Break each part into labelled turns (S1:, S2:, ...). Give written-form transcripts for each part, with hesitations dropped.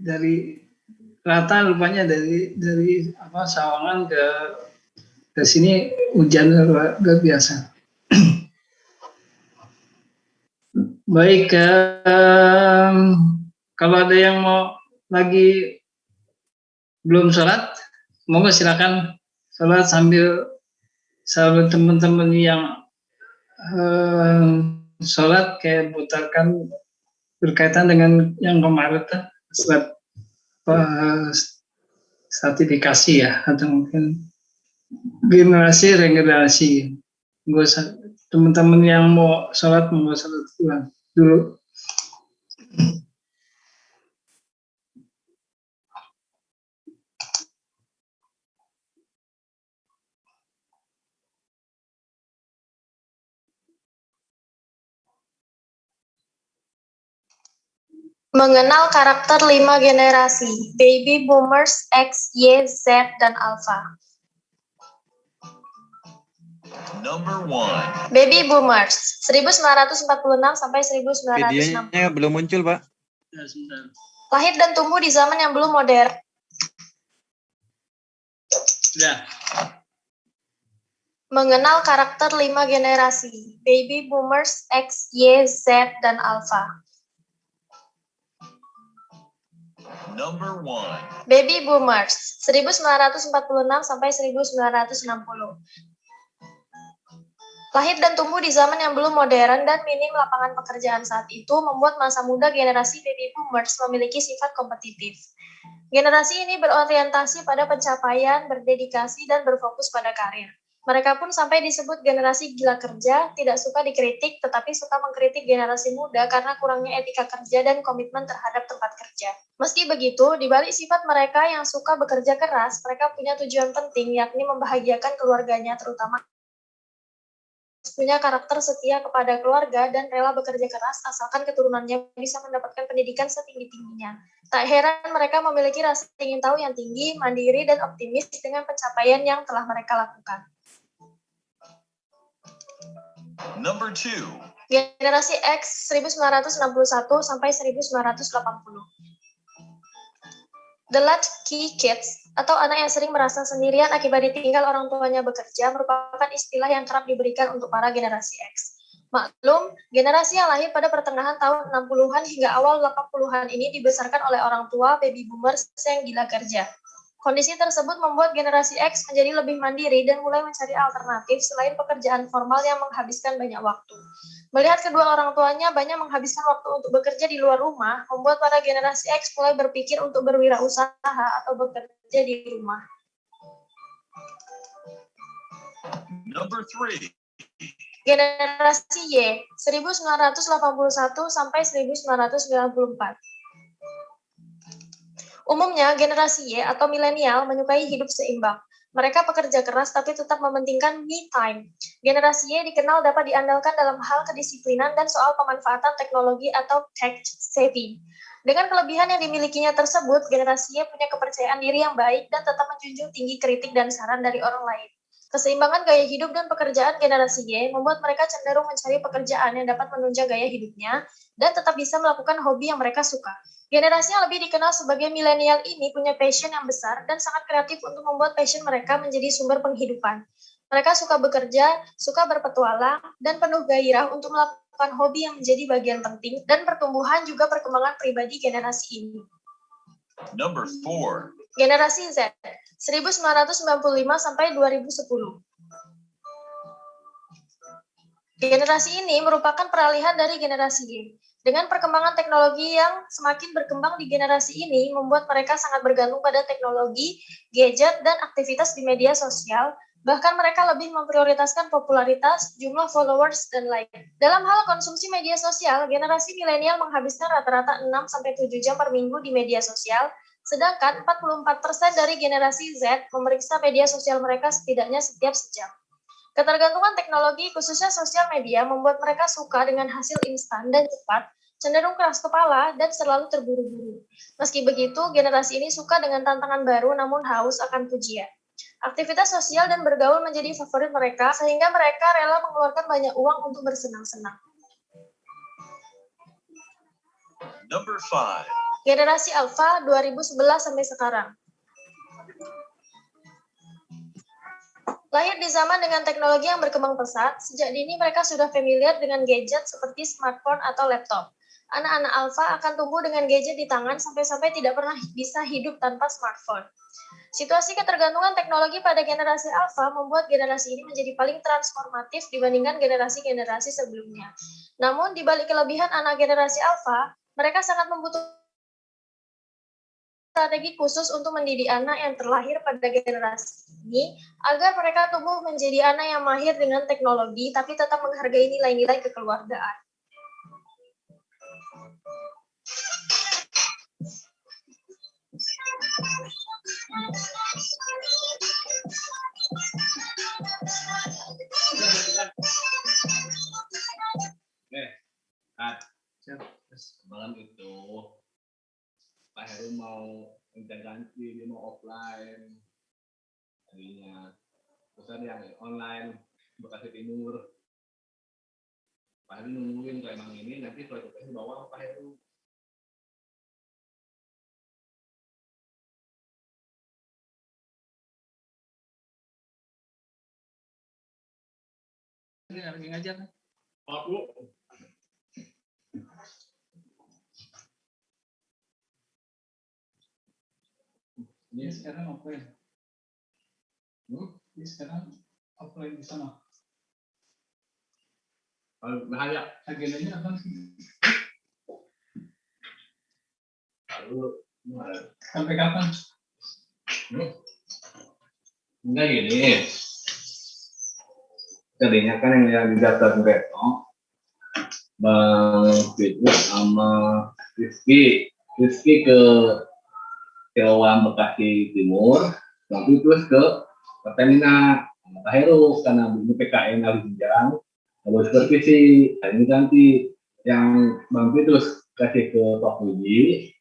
S1: dari rata rupanya dari Sawangan ke sini hujan luar biasa. Baik, kalau ada yang mau lagi belum sholat, monggo silakan sholat sambil teman-teman yang sholat kayak putarkan berkaitan dengan yang kemarin surat sertifikasi ya, atau mungkin generasi regenerasi. Teman-teman yang mau sholat dulu.
S2: Mengenal karakter 5 generasi, Baby Boomers, X, Y, Z, dan Alpha.
S3: Number 1.
S2: Baby Boomers, 1946 sampai 1960.
S4: Videonya belum muncul, Pak.
S2: Lahir dan tumbuh di zaman yang belum modern.
S1: Ya.
S2: Mengenal karakter 5 generasi, Baby Boomers, X, Y, Z, dan Alpha.
S3: Number 1.
S2: Baby Boomers, 1946 sampai 1960. Lahir dan tumbuh di zaman yang belum modern dan minim lapangan pekerjaan saat itu membuat masa muda generasi Baby Boomers memiliki sifat kompetitif. Generasi ini berorientasi pada pencapaian, berdedikasi, dan berfokus pada karir. Mereka pun sampai disebut generasi gila kerja, tidak suka dikritik, tetapi suka mengkritik generasi muda karena kurangnya etika kerja dan komitmen terhadap tempat kerja. Meski begitu, di balik sifat mereka yang suka bekerja keras, mereka punya tujuan penting, yakni membahagiakan keluarganya, terutama punya karakter setia kepada keluarga dan rela bekerja keras asalkan keturunannya bisa mendapatkan pendidikan setinggi-tingginya. Tak heran mereka memiliki rasa ingin tahu yang tinggi, mandiri, dan optimis dengan pencapaian yang telah mereka lakukan.
S3: Number 2.
S2: Generasi X 1961 sampai 1980. The Latchkey Kids, atau anak yang sering merasa sendirian akibat ditinggal orang tuanya bekerja, merupakan istilah yang kerap diberikan untuk para generasi X. Maklum, generasi yang lahir pada pertengahan tahun 60-an hingga awal 80-an ini dibesarkan oleh orang tua baby boomers yang gila kerja. Kondisi tersebut membuat generasi X menjadi lebih mandiri dan mulai mencari alternatif selain pekerjaan formal yang menghabiskan banyak waktu. Melihat kedua orang tuanya banyak menghabiskan waktu untuk bekerja di luar rumah, membuat para generasi X mulai berpikir untuk berwirausaha atau bekerja di rumah.
S3: Number 3.
S2: Generasi Y, 1981 sampai 1994. Umumnya, generasi Y atau milenial menyukai hidup seimbang. Mereka pekerja keras tapi tetap mementingkan me time. Generasi Y dikenal dapat diandalkan dalam hal kedisiplinan dan soal pemanfaatan teknologi atau tech savvy. Dengan kelebihan yang dimilikinya tersebut, generasi Y punya kepercayaan diri yang baik dan tetap menjunjung tinggi kritik dan saran dari orang lain. Keseimbangan gaya hidup dan pekerjaan generasi Y membuat mereka cenderung mencari pekerjaan yang dapat menunjang gaya hidupnya dan tetap bisa melakukan hobi yang mereka suka. Generasi yang lebih dikenal sebagai milenial ini punya passion yang besar dan sangat kreatif untuk membuat passion mereka menjadi sumber penghidupan. Mereka suka bekerja, suka berpetualang, dan penuh gairah untuk melakukan hobi yang menjadi bagian penting dan pertumbuhan juga perkembangan pribadi generasi ini.
S3: Number 4.
S2: Generasi Z, 1995 sampai 2010. Generasi ini merupakan peralihan dari generasi Y. Dengan perkembangan teknologi yang semakin berkembang di generasi ini, membuat mereka sangat bergantung pada teknologi, gadget, dan aktivitas di media sosial, bahkan mereka lebih memprioritaskan popularitas, jumlah followers, dan lain. Dalam hal konsumsi media sosial, generasi milenial menghabiskan rata-rata 6-7 jam per minggu di media sosial, sedangkan 44% dari generasi Z memeriksa media sosial mereka setidaknya setiap sejam. Ketergantungan teknologi, khususnya sosial media, membuat mereka suka dengan hasil instan dan cepat, cenderung keras kepala, dan selalu terburu-buru. Meski begitu, generasi ini suka dengan tantangan baru namun haus akan pujian. Aktivitas sosial dan bergaul menjadi favorit mereka, sehingga mereka rela mengeluarkan banyak uang untuk bersenang-senang.
S3: Number 5.
S2: Generasi Alpha 2011 sampai sekarang. Lahir di zaman dengan teknologi yang berkembang pesat, sejak dini mereka sudah familiar dengan gadget seperti smartphone atau laptop. Anak-anak Alpha akan tumbuh dengan gadget di tangan sampai-sampai tidak pernah bisa hidup tanpa smartphone. Situasi ketergantungan teknologi pada generasi Alpha membuat generasi ini menjadi paling transformatif dibandingkan generasi-generasi sebelumnya. Namun, di balik kelebihan anak generasi Alpha, mereka sangat membutuhkan strategi khusus untuk mendidik anak yang terlahir pada generasi ini agar mereka tumbuh menjadi anak yang mahir dengan teknologi tapi tetap menghargai nilai-nilai kekeluargaan.
S4: Malam itu Pak Heru mau minta ganti, dia mau offline tadinya, terus ada yang online Bekasi Timur. Pak Heru nungguin kalau emang ini nanti kalau kita bawa Pak Heru.
S1: Ini lagi ngajar.
S4: Aku
S1: Ini sekarang offline. Ini sekarang offline di sana.
S4: bahaya.
S1: Agendanya apa sih?
S4: Lalu
S1: Sampai kapan?
S4: enggak gini. Tadinya kan yang didaftar Retno, Bang Fitness sama Rizky ke Kilauan Bekasi Timur, nanti terus ke Pertamina Pak Heru karena bunyi PKN harus jarang, harus supervisi. Ini nanti yang Bang Fitness kasih ke Pak Puji.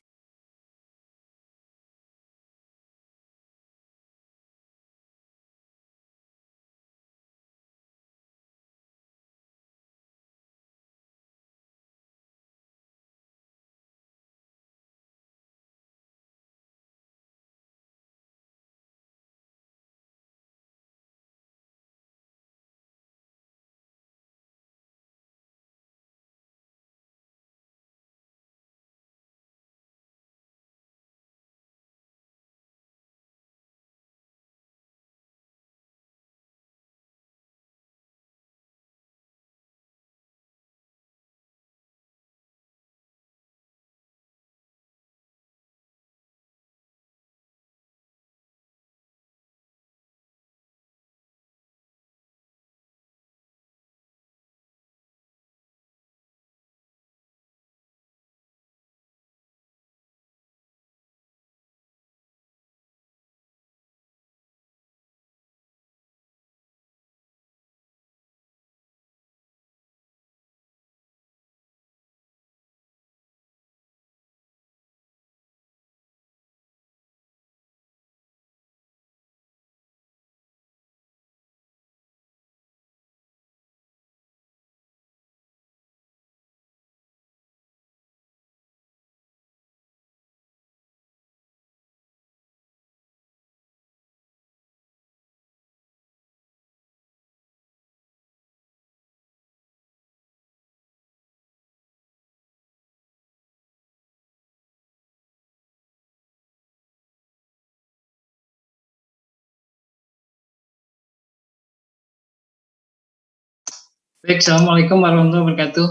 S1: Baik, Assalamualaikum warahmatullahi wabarakatuh.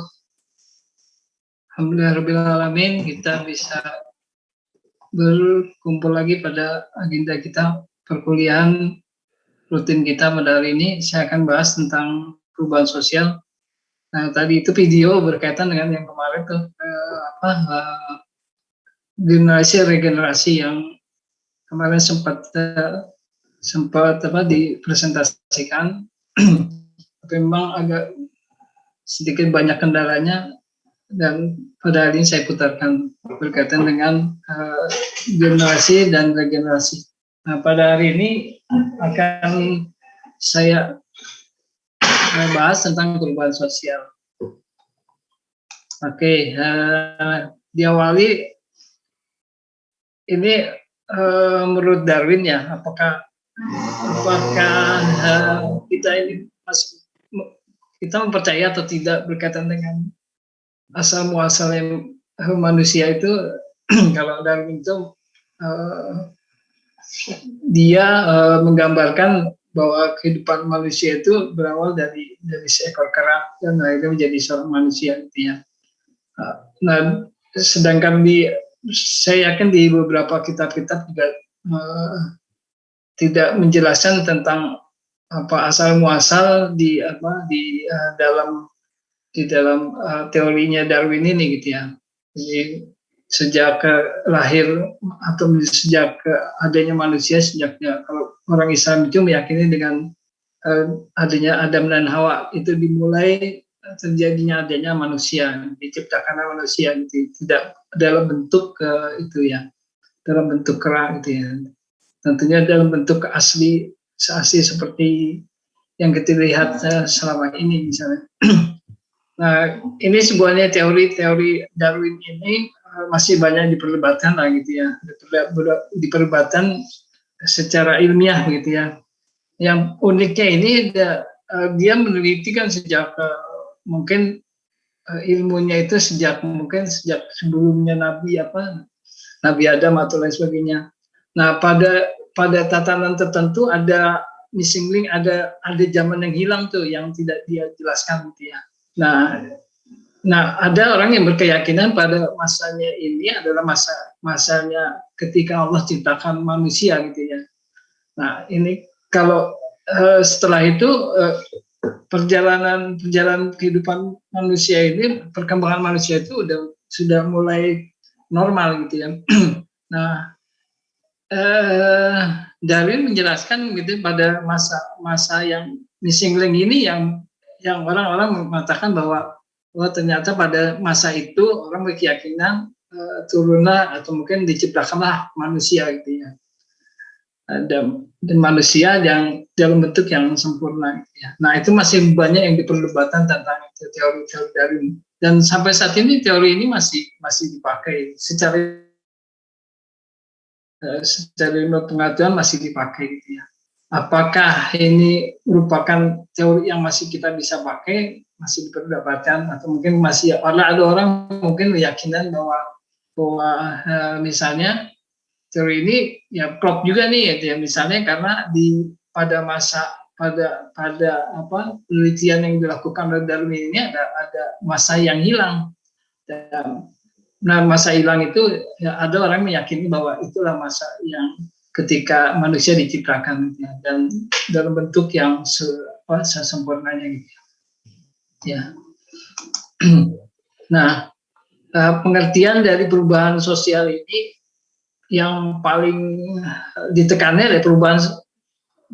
S1: Alhamdulillahirrahmanirrahim, kita bisa berkumpul lagi pada agenda kita perkuliahan rutin kita pada hari ini. Saya akan bahas tentang perubahan sosial. Nah, tadi itu video berkaitan dengan yang kemarin tuh generasi regenerasi yang kemarin sempat dipresentasikan. Tapi memang agak sedikit banyak kendalanya dan pada hari ini saya putarkan berkaitan dengan generasi dan regenerasi. Nah, pada hari ini akan saya bahas tentang perubahan sosial. Oke, diawali ini menurut Darwin ya, apakah kita ini masih kita mempercayai atau tidak berkaitan dengan asal muasal manusia itu. Kalau Darwin itu dia menggambarkan bahwa kehidupan manusia itu berawal dari seekor kera dan akhirnya menjadi seorang manusia gitu ya. Nah, sedangkan saya yakin di beberapa kitab-kitab juga tidak menjelaskan tentang apa asal muasal di dalam teorinya Darwin ini gitu ya. Jadi sejak lahir atau sejak adanya manusia, kalau orang Islam itu meyakini dengan adanya Adam dan Hawa itu dimulai terjadinya adanya manusia, diciptakan manusia gitu, tidak dalam bentuk itu ya, dalam bentuk kera gitu ya, tentunya dalam bentuk asli seperti yang kita lihat selama ini misalnya. Nah, ini sebuahnya teori Darwin ini masih banyak diperdebatkan lah gitu ya, diperdebatkan secara ilmiah gitu ya. Yang uniknya ini dia meneliti kan sejak mungkin ilmunya itu sejak sebelumnya Nabi Adam atau lain sebagainya. Nah, pada tatanan tertentu ada missing link, ada zaman yang hilang tuh yang tidak dia jelaskan gitu ya. Nah, ada orang yang berkeyakinan pada masanya ini adalah masanya ketika Allah ciptakan manusia gitu ya. Nah, ini kalau setelah itu perjalanan kehidupan manusia ini, perkembangan manusia itu sudah mulai normal gitu ya. Nah, Darwin menjelaskan gitu pada masa yang missing link ini yang orang-orang mengatakan bahwa ternyata pada masa itu orang berkeyakinan turunlah atau mungkin diciptakanlah manusia gitu ya, dan manusia yang dalam bentuk yang sempurna gitu ya. Nah, itu masih banyak yang diperdebatkan tentang teori Darwin, dan sampai saat ini teori ini masih dipakai secara ilmu pengetahuan, masih dipakai gitu ya. Apakah ini merupakan teori yang masih kita bisa pakai, masih diperdebatkan, atau mungkin masih ada orang mungkin keyakinan bahwa misalnya teori ini ya klop juga nih ya, misalnya karena pada penelitian yang dilakukan oleh Darwin ini ada masa yang hilang. Nah, masa hilang itu ya, ada orang meyakini bahwa itulah masa yang ketika manusia diciptakan ya, dan dalam bentuk yang sesempurnanya gitu ya. Nah, pengertian dari perubahan sosial ini yang paling ditekannya adalah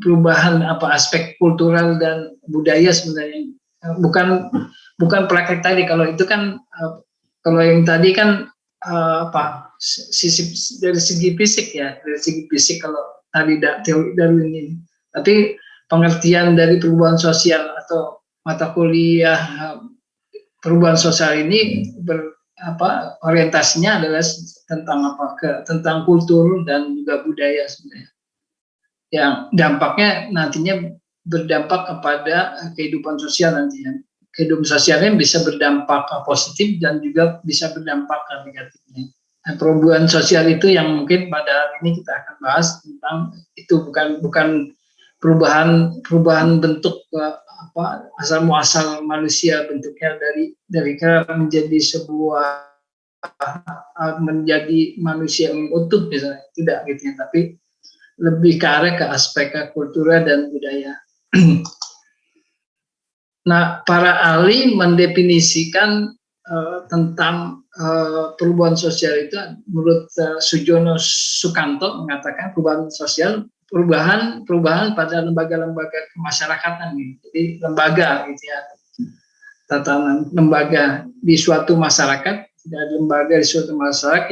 S1: perubahan aspek kultural dan budaya sebenarnya, bukan praktek tadi. Kalau itu kan kalau yang tadi kan dari segi fisik ya, kalau tadi teori Darwin ini. Tapi pengertian dari perubahan sosial atau mata kuliah perubahan sosial ini orientasinya adalah tentang kultur dan juga budaya sebenarnya, yang dampaknya nantinya berdampak kepada kehidupan sosial nantinya. Kehidupan sosialnya bisa berdampak positif dan juga bisa berdampak negatifnya. Nah, perubahan sosial itu yang mungkin pada hari ini kita akan bahas tentang itu, bukan perubahan bentuk asal muasal manusia, bentuknya dari kera menjadi sebuah menjadi manusia yang utuh misalnya, tidak gitu ya, tapi lebih ke arah ke aspek kultural dan budaya. Nah, para ahli mendefinisikan tentang perubahan sosial itu, menurut Sujono Sukanto mengatakan perubahan sosial perubahan pada lembaga-lembaga kemasyarakatan gitu. Jadi lembaga gitu ya, tatanan lembaga di suatu masyarakat, ada lembaga di suatu masyarakat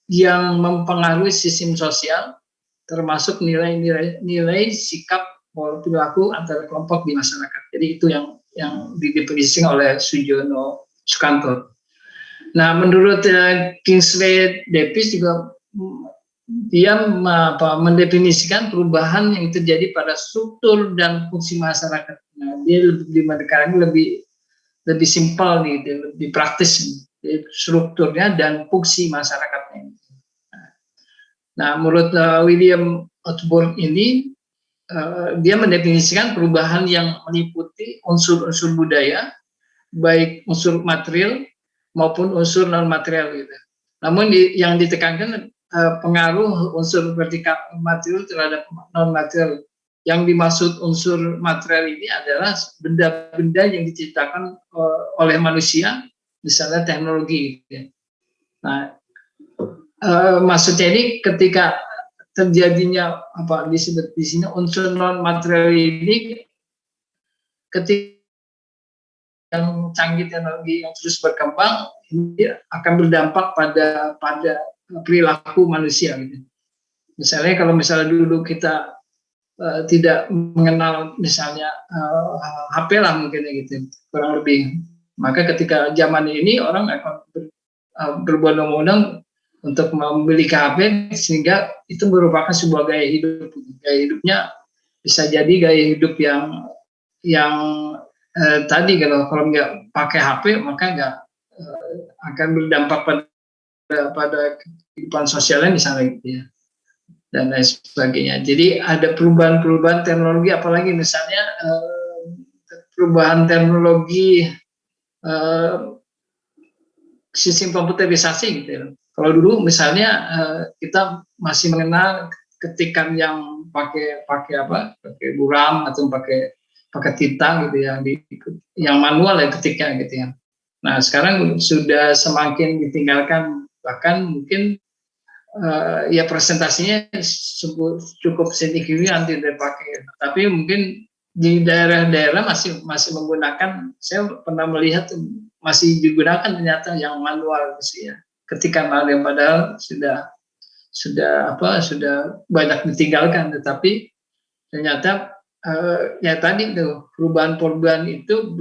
S1: yang mempengaruhi sistem sosial, termasuk nilai sikap perilaku antara kelompok di masyarakat. Jadi itu yang didefinisikan oleh Sujono Sukanto. Nah, menurut Kingsley Davis juga mendefinisikan perubahan yang terjadi pada struktur dan fungsi masyarakat. Nah, dia lebih simpel nih, lebih praktis strukturnya dan fungsi masyarakatnya. Nah, menurut William Osborne ini, dia mendefinisikan perubahan yang meliputi unsur-unsur budaya, baik unsur material maupun unsur non material gitu. Namun yang ditekankan pengaruh unsur vertikal material terhadap non material. Yang dimaksud unsur material ini adalah benda-benda yang diciptakan oleh manusia, misalnya teknologi. Gitu. Nah, maksudnya ini ketika terjadinya apa disebut di sini unsur non material ini, ketika yang canggih teknologi yang terus berkembang ini akan berdampak pada perilaku manusia gitu. Misalnya kalau misalnya dulu kita tidak mengenal misalnya HP lah mungkin gitu kurang lebih, maka ketika zaman ini orang akan berbondong-bondong untuk membeli HP sehingga itu merupakan sebuah gaya hidup. Gaya hidupnya bisa jadi gaya hidup yang tadi kalau nggak pakai HP maka nggak akan berdampak pada kehidupan sosialnya misalnya gitu ya, dan lain sebagainya. Jadi ada perubahan-perubahan teknologi, apalagi misalnya perubahan teknologi sistem komputerisasi gitu ya. Kalau dulu misalnya kita masih mengenal ketikan yang pakai buram atau pakai tinta gitu ya, yang manual ya ketiknya gitu ya. Nah sekarang sudah semakin ditinggalkan, bahkan mungkin ya presentasinya cukup signifikan tidak pakai, tapi mungkin di daerah-daerah masih menggunakan. Saya pernah melihat masih digunakan ternyata yang manual sih ya, ketika padahal sudah banyak ditinggalkan, tetapi ternyata ya tadi tuh perubahan itu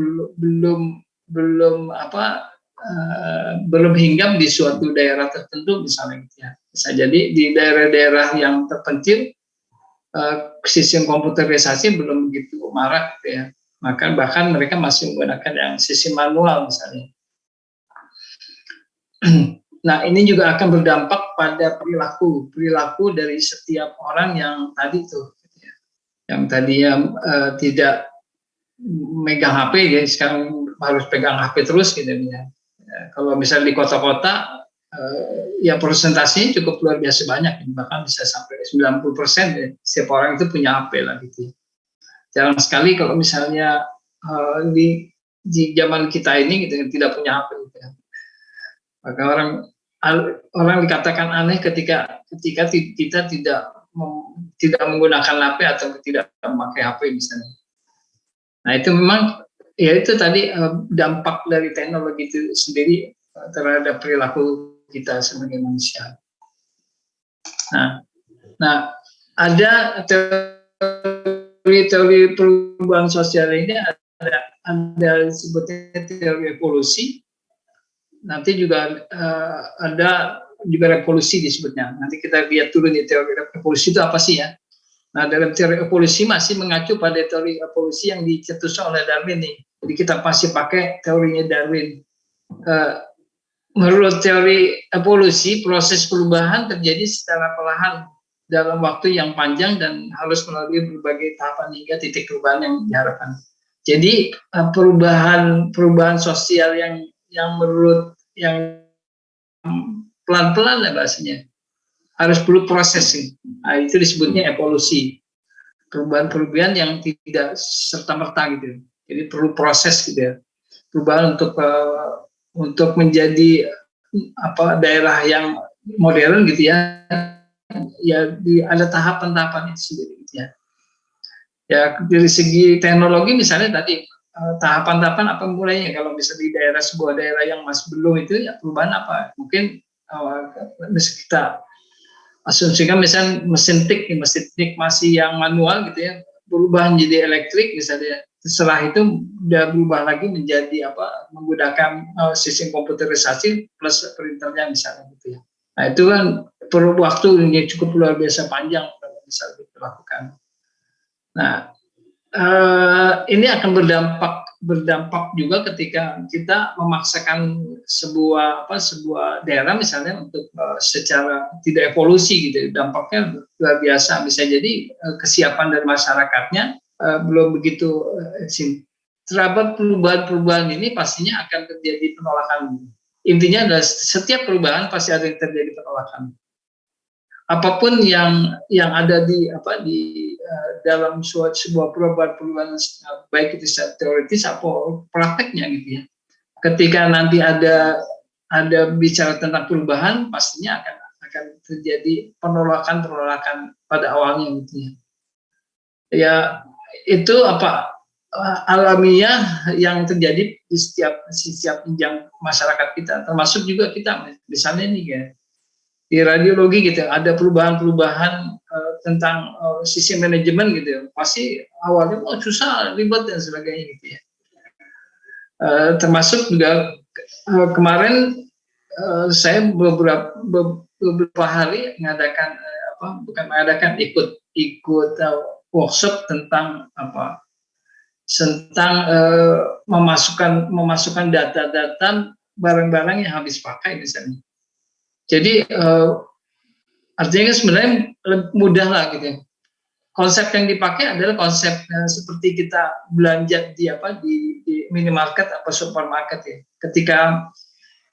S1: belum hinggap di suatu daerah tertentu misalnya gitu ya. Bisa jadi di daerah-daerah yang terpencil sistem komputerisasi belum begitu marak gitu ya. Maka bahkan mereka masih menggunakan yang sistem manual misalnya. Nah, ini juga akan berdampak pada perilaku dari setiap orang yang tadi tuh gitu ya. Yang tadinya tidak megang HP ya, sekarang harus pegang HP terus gitu ya. Kalau misalnya di kota-kota ya presentasinya cukup luar biasa banyak, bahkan bisa sampai 90% ya, setiap orang itu punya HP lah gitu ya. Jarang sekali kalau misalnya di zaman kita ini gitu tidak punya HP gitu ya. Maka orang dikatakan aneh ketika kita tidak menggunakan HP atau tidak memakai HP misalnya. Nah itu memang ya itu tadi dampak dari teknologi itu sendiri terhadap perilaku kita sebagai manusia. Nah ada teori perubahan sosial ini, ada disebutnya teori evolusi. Nanti juga ada juga revolusi disebutnya. Nanti kita lihat dulu nih teori evolusi itu apa sih ya. Nah, dalam teori evolusi masih mengacu pada teori evolusi yang dicetuskan oleh Darwin nih. Jadi kita pasti pakai teorinya Darwin. Menurut teori evolusi, proses perubahan terjadi secara perlahan dalam waktu yang panjang dan harus melalui berbagai tahapan hingga titik perubahan yang diharapkan. Jadi perubahan sosial yang menurut yang pelan-pelan lah bahasanya, harus perlu proses sih. Nah, itu disebutnya evolusi. Perubahan yang tidak serta-merta gitu. Jadi perlu proses gitu ya. Perubahan untuk menjadi daerah yang modern gitu ya. Ya ada tahapan-tahapan itu sendiri gitu ya. Ya dari segi teknologi misalnya tadi tahapan-tahapan apa mulainya, kalau bisa di sebuah daerah yang masih belum itu ya perubahan apa? Mungkin kita asumsikan misalnya mesin tik masih yang manual gitu ya, berubah menjadi elektrik misalnya. Setelah itu udah berubah lagi menjadi menggunakan sistem komputerisasi plus printernya misalnya gitu ya. Nah itu kan perlu waktu yang cukup luar biasa panjang kalau bisa dilakukan. Nah, ini akan berdampak juga ketika kita memaksakan sebuah daerah misalnya untuk secara tidak evolusi gitu. Dampaknya luar biasa. Bisa jadi kesiapan dari masyarakatnya belum begitu terhadap perubahan-perubahan ini pastinya akan terjadi penolakan. Intinya adalah setiap perubahan pasti ada yang terjadi penolakan. Apapun yang ada di dalam sebuah perubahan baik itu secara teoritis atau prakteknya gitu ya. Ketika nanti ada bicara tentang perubahan, pastinya akan terjadi penolakan pada awalnya gitu ya. Ya itu alamiah yang terjadi di setiap jenjang masyarakat kita, termasuk juga kita misalnya nih ya. Di radiologi gitu ada perubahan tentang sistem manajemen gitu ya. Pasti awalnya susah, ribet dan sebagainya gitu ya. Termasuk juga kemarin saya beberapa hari ikut workshop tentang memasukkan data-data barang-barang yang habis pakai misalnya. Jadi artinya sebenarnya mudah lah gitu. Konsep yang dipakai adalah konsep seperti kita belanja di minimarket atau supermarket ya.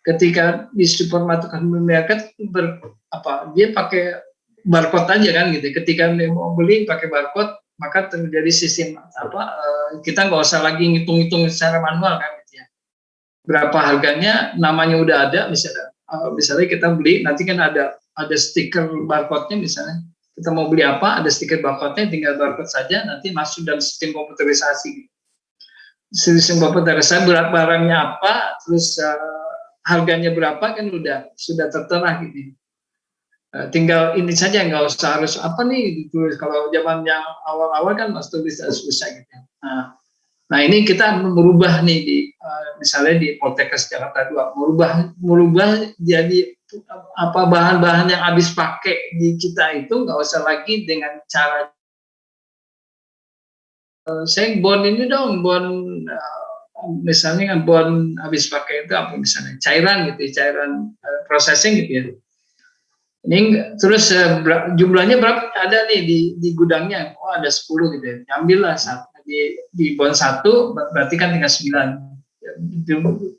S1: Ketika di supermarket dia pakai barcode aja kan gitu. Ketika mau beli pakai barcode, maka terjadi sistem kita nggak usah lagi ngitung-ngitung secara manual kan gitu ya. Berapa harganya, namanya udah ada misalnya kita beli, nanti kan ada stiker barcode-nya misalnya. Kita mau beli apa, ada stiker barcode-nya, tinggal barcode saja, nanti masuk dalam sistem komputerisasi. Sistem komputerisasi berat barangnya apa, terus harganya berapa kan sudah tertera gitu. Tinggal ini saja, nggak usah harus apa nih ditulis. Kalau zaman yang awal-awal kan masih bisa susah gitu. Nah ini kita merubah nih misalnya di Poltekkes Jakarta 2 merubah jadi bahan-bahan yang habis pakai di kita itu nggak usah lagi dengan cara saya bon ini dong misalnya kan bon habis pakai itu apa misalnya cairan gitu cairan processing gitu ya. Ini terus jumlahnya berapa ada nih di gudangnya ada 10 gitu ya. Ambillah di bon 1 berarti kan tinggal 9.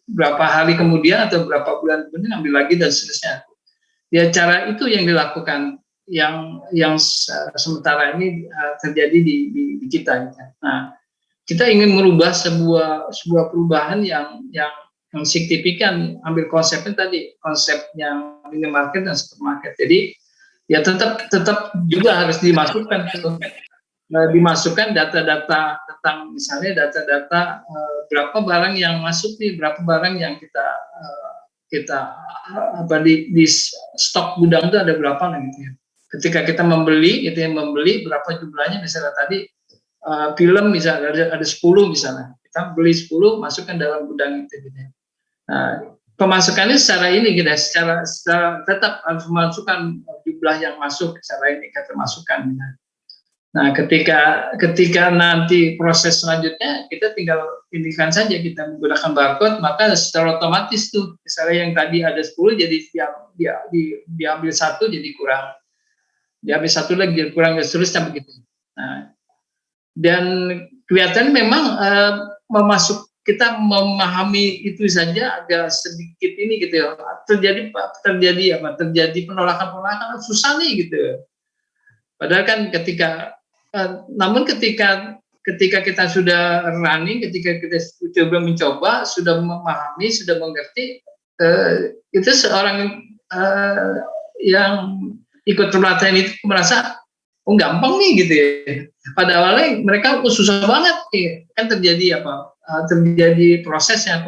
S1: Berapa hari kemudian atau berapa bulan kemudian ambil lagi dan seterusnya. Ya cara itu yang dilakukan yang sementara ini terjadi di kita. Nah, kita ingin merubah sebuah perubahan yang signifikan, ambil konsepnya tadi, konsep yang minimarket dan supermarket. Jadi ya tetap juga harus dimasukkan data-data tentang misalnya data-data berapa barang yang masuk nih, berapa barang yang kita di stok gudang itu ada berapa lah gitu ya. Ketika kita membeli berapa jumlahnya misalnya tadi film misalnya ada 10 misalnya. Kita beli 10 masukkan dalam gudang itu gitu ya. Nah, pemasukannya secara ini gitu, secara tetap harus memasukkan jumlah yang masuk secara ini kita masukkan. Nah, ketika nanti proses selanjutnya kita tinggal pilihkan saja kita menggunakan barcode, maka secara otomatis tuh misalnya yang tadi ada 10 jadi diambil 1 jadi kurang, diambil 1 lagi jadi kurang dan seterusnya begitu. Nah, dan kelihatan memang kita memahami itu saja agak sedikit ini gitu ya. Terjadi penolakan susah nih gitu. Padahal kan ketika kita sudah running, ketika kita mencoba, sudah memahami, sudah mengerti, itu seorang yang ikut pelatihan itu merasa gampang nih gitu ya. Pada awalnya mereka susah banget kan terjadi terjadi prosesnya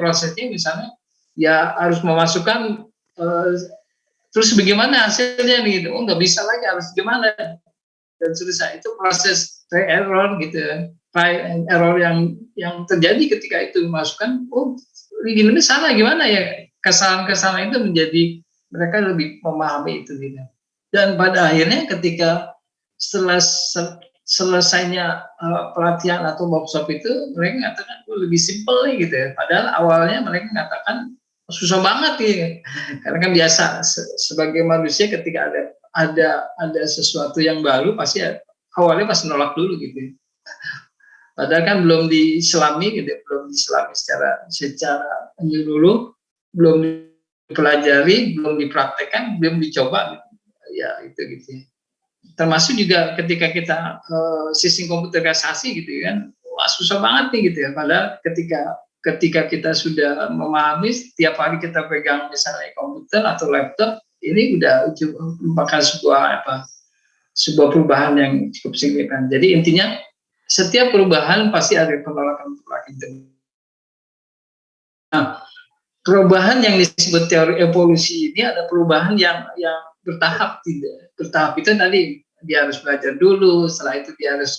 S1: misalnya ya harus memasukkan terus bagaimana hasilnya nih gitu. Nggak bisa lagi, harus gimana dan seterusnya. Itu proses try error gitu ya. Try and error yang terjadi ketika itu dimasukkan, ini salah gimana ya, kesalahan itu menjadi mereka lebih memahami itu gitu. Dan pada akhirnya ketika setelah selesainya pelatihan atau workshop itu, mereka mengatakan lebih simpel nih gitu ya. Padahal awalnya mereka mengatakan susah banget ya. Karena kan biasa sebagai manusia ketika ada sesuatu yang baru pasti awalnya pasti nolak dulu gitu ya. Padahal kan belum diselami gitu, belum diselami secara menyeluruh, belum dipelajari, belum dipraktekkan, belum dicoba gitu. Ya itu gitu ya. Termasuk juga ketika kita sistem komputerisasi gitu kan, wah susah banget nih gitu ya. Padahal ketika kita sudah memahami, setiap hari kita pegang misalnya komputer atau laptop, ini udah merupakan sebuah perubahan yang cukup signifikan. Jadi intinya setiap perubahan pasti ada penolakan. Nah, perubahan yang disebut teori evolusi ini ada perubahan yang bertahap. Bertahap itu tadi dia harus belajar dulu, setelah itu dia harus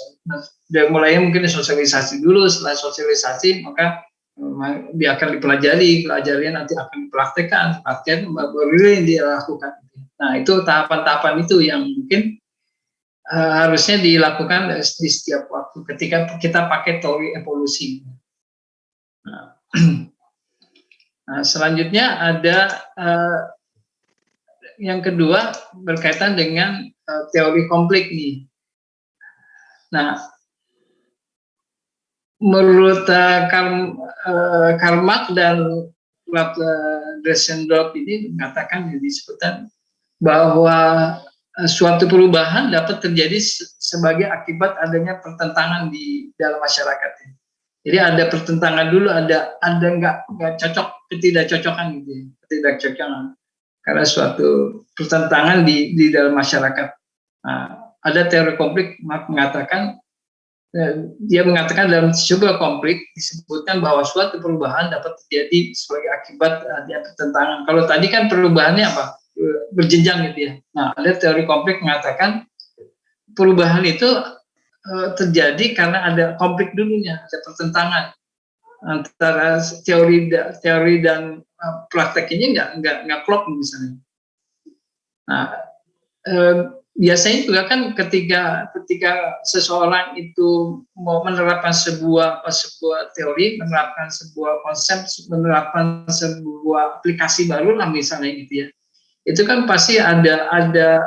S1: mulai mungkin sosialisasi dulu, setelah sosialisasi maka dia akan dipelajari, pelajarian nanti akan dipraktekkan, praktek baru yang dia lakukan. Nah itu tahapan-tahapan itu yang mungkin harusnya dilakukan di setiap waktu ketika kita pakai teori evolusi. Nah, selanjutnya ada yang kedua berkaitan dengan teori konflik nih. Nah, menurut Karl Marx dan Dresendorf ini mengatakan disebutkan bahwa suatu perubahan dapat terjadi sebagai akibat adanya pertentangan di dalam masyarakat. Jadi ada pertentangan dulu, ada nggak cocok, ketidakcocokan gitu, ketidakcocokan karena suatu pertentangan di dalam masyarakat. Nah, ada teori konflik mengatakan dia mengatakan dalam sebuah konflik disebutkan bahwa suatu perubahan dapat terjadi sebagai akibat adanya pertentangan. Kalau tadi kan perubahannya apa? Berjenjang gitu ya. Nah, ada teori konflik mengatakan perubahan itu terjadi karena ada konflik dulunya, ada pertentangan antara teori dan praktek ini nggak klop misalnya. Nah, biasanya juga kan ketika seseorang itu mau menerapkan sebuah teori, menerapkan sebuah konsep, menerapkan sebuah aplikasi baru lah misalnya gitu ya. Itu kan pasti ada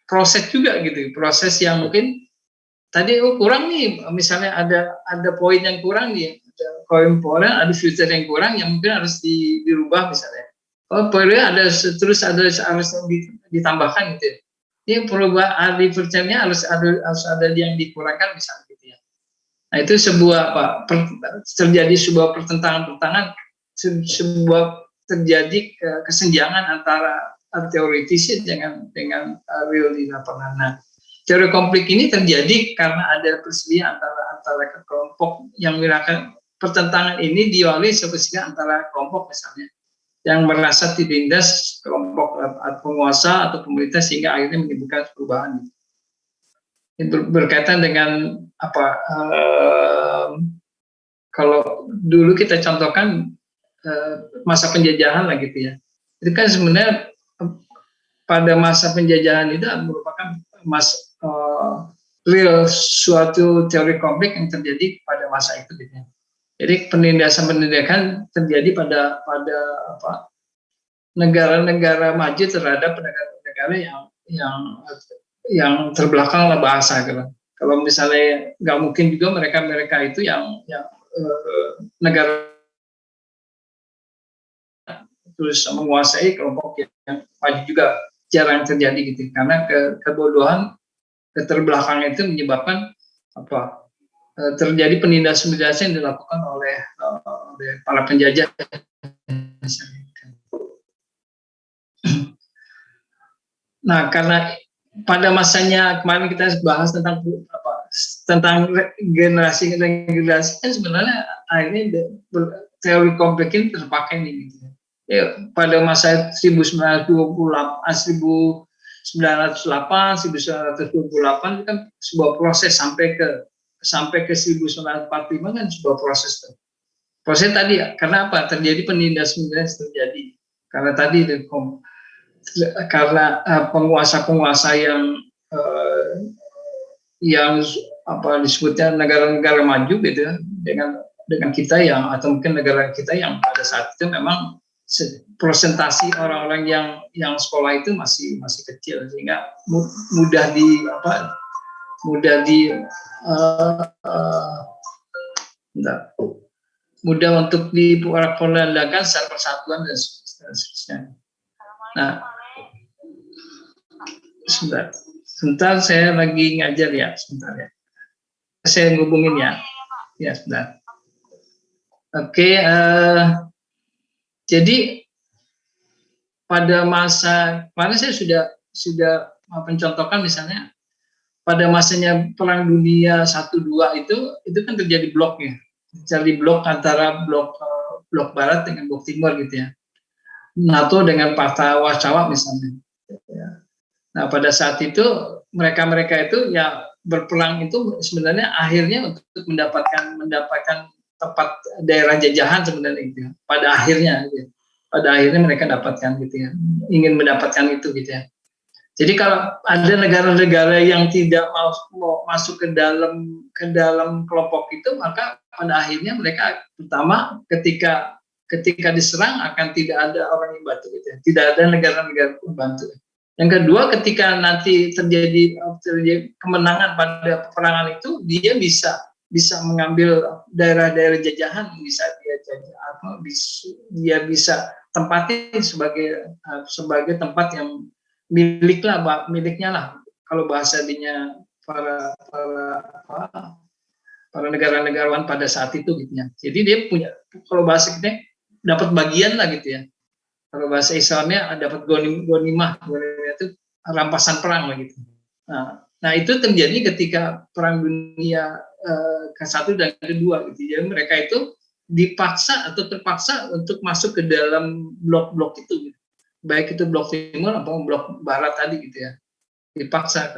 S1: proses juga gitu, proses yang mungkin tadi kurang nih, misalnya ada poin yang kurang nih, ada fitur yang kurang yang mungkin harus dirubah misalnya. Oh, poinnya harus ditambahkan gitu ya. Ini perubahan di fiturnya harus ada yang dikurangkan misalnya gitu ya. Nah itu terjadi sebuah pertentangan terjadi kesenjangan antara teoritis dengan real di lapangan. Nah, teori konflik ini terjadi karena ada perselisihan antara kelompok yang menggunakan pertentangan ini diawali sepertiga antara kelompok misalnya yang merasa ditindas kelompok penguasa atau pemerintah sehingga akhirnya menimbulkan perubahan. Ini berkaitan dengan kalau dulu kita contohkan masa penjajahan lah gitu ya. Itu kan sebenarnya pada masa penjajahan itu merupakan real suatu teori konflik yang terjadi pada masa itu gitu ya. Jadi penindasan terjadi pada negara-negara maju terhadap negara-negara yang terbelakang lah bahasa gitu. Kalau misalnya nggak mungkin juga mereka itu yang negara terus menguasai kelompok yang maju juga jarang terjadi gitu karena kebodohan keterbelakangan itu menyebabkan terjadi penindasan yang dilakukan oleh para penjajah. Nah, karena pada masanya kemarin kita bahas tentang generasi kan sebenarnya akhirnya teori konflik ini terpakai nih gitu. Ya, pada masa 1928 itu kan sebuah proses sampai ke 1945 kan sebuah proses. Proses tadi ya, karena apa? Terjadi penindasan terjadi. Karena tadi karena penguasa-penguasa yang apa disebutnya negara-negara maju gitu ya, dengan kita yang atau mungkin negara kita yang pada saat itu memang presentasi orang-orang yang sekolah itu masih kecil, sehingga mudah untuk dipola-polakan secara persatuan dan seterusnya. Nah, sebentar saya lagi ngajar ya, sebentar ya. Saya ngubungin ya. Ya, sebentar. Oke, jadi pada masa kemarin saya sudah mencontohkan misalnya pada masanya Perang Dunia 1-2 itu kan terjadi blok ya. Terjadi blok antara blok barat dengan blok timur gitu ya. NATO dengan Pakta Warsawa misalnya. Nah, pada saat itu mereka itu ya berperang itu sebenarnya akhirnya untuk mendapatkan tempat daerah jajahan sebenarnya gitu ya. Pada akhirnya mereka dapatkan gitu ya. Ingin mendapatkan itu gitu ya. Jadi kalau ada negara-negara yang tidak mau masuk ke dalam kelompok itu, maka pada akhirnya mereka pertama ketika diserang akan tidak ada orang yang bantu gitu ya. Tidak ada negara-negara yang bantu. Yang kedua, ketika nanti terjadi kemenangan pada peperangan itu, dia bisa mengambil daerah-daerah jajahan, bisa dia bisa tempatin sebagai tempat yang miliknya lah, kalau bahasa dinya para negara-negarawan pada saat itu gitu ya. Jadi dia punya, kalau bahasa kita dapat bagian lah gitu ya. Kalau bahasa Islamnya dapat gonimah itu rampasan perang lah gitu. Nah itu terjadi ketika Perang Dunia ke-1 dan ke-2 gitu. Jadi mereka itu dipaksa atau terpaksa untuk masuk ke dalam blok-blok itu gitu. Baik itu blok timur atau blok barat tadi gitu ya, dipaksa.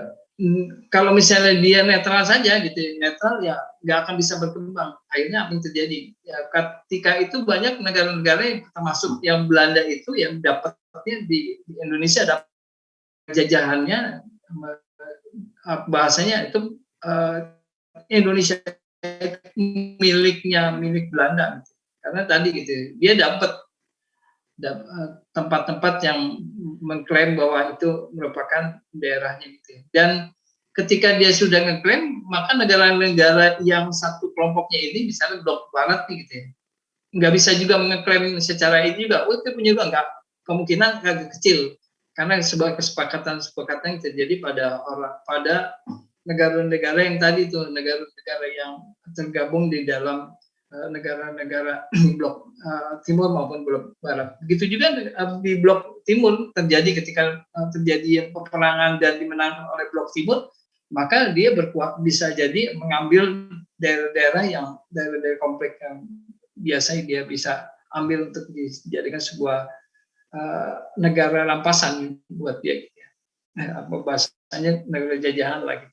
S1: Kalau misalnya dia netral saja gitu ya, netral ya nggak akan bisa berkembang. Akhirnya apa yang terjadi ya, ketika itu banyak negara-negara yang termasuk yang Belanda itu yang dapatnya di Indonesia, dapat jajahannya, bahasanya itu Indonesia milik Belanda gitu. Karena tadi gitu dia dapat tempat-tempat yang mengklaim bahwa itu merupakan daerahnya gitu ya. Dan ketika dia sudah ngeklaim, maka negara-negara yang satu kelompoknya ini, misalnya blok barat nih gitu ya, nggak bisa juga mengklaim secara ini juga, itu punya juga nggak, kemungkinan agak kecil, karena sebuah kesepakatan yang terjadi pada negara-negara yang tadi itu, negara-negara yang tergabung di dalam negara-negara blok timur maupun blok barat. Begitu juga di blok timur terjadi ketika terjadi peperangan dan dimenangkan oleh blok timur, maka dia bisa jadi mengambil daerah-daerah kompleks yang biasanya dia bisa ambil untuk dijadikan sebuah negara rampasan buat dia. Apa bahasanya negara jajahan lagi.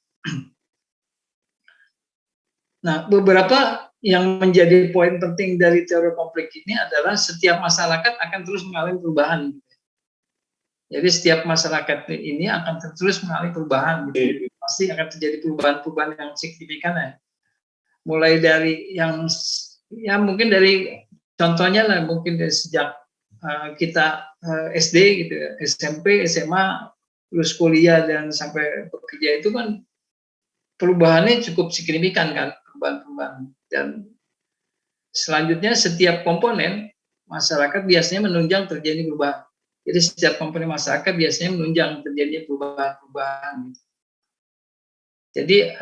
S1: Nah, beberapa yang menjadi poin penting dari teori konflik ini adalah setiap masyarakat akan terus mengalami perubahan. Jadi setiap masyarakat ini akan terus mengalami perubahan. Gitu. Pasti akan terjadi perubahan-perubahan yang signifikan ya. Mulai dari yang ya mungkin dari contohnya lah, mungkin dari sejak kita SD gitu, SMP, SMA, terus kuliah dan sampai bekerja itu kan perubahannya cukup signifikan kan, perubahan-perubahan. Dan selanjutnya setiap komponen masyarakat biasanya menunjang terjadi perubahan. Jadi setiap komponen masyarakat biasanya menunjang terjadinya perubahan-perubahan. Jadi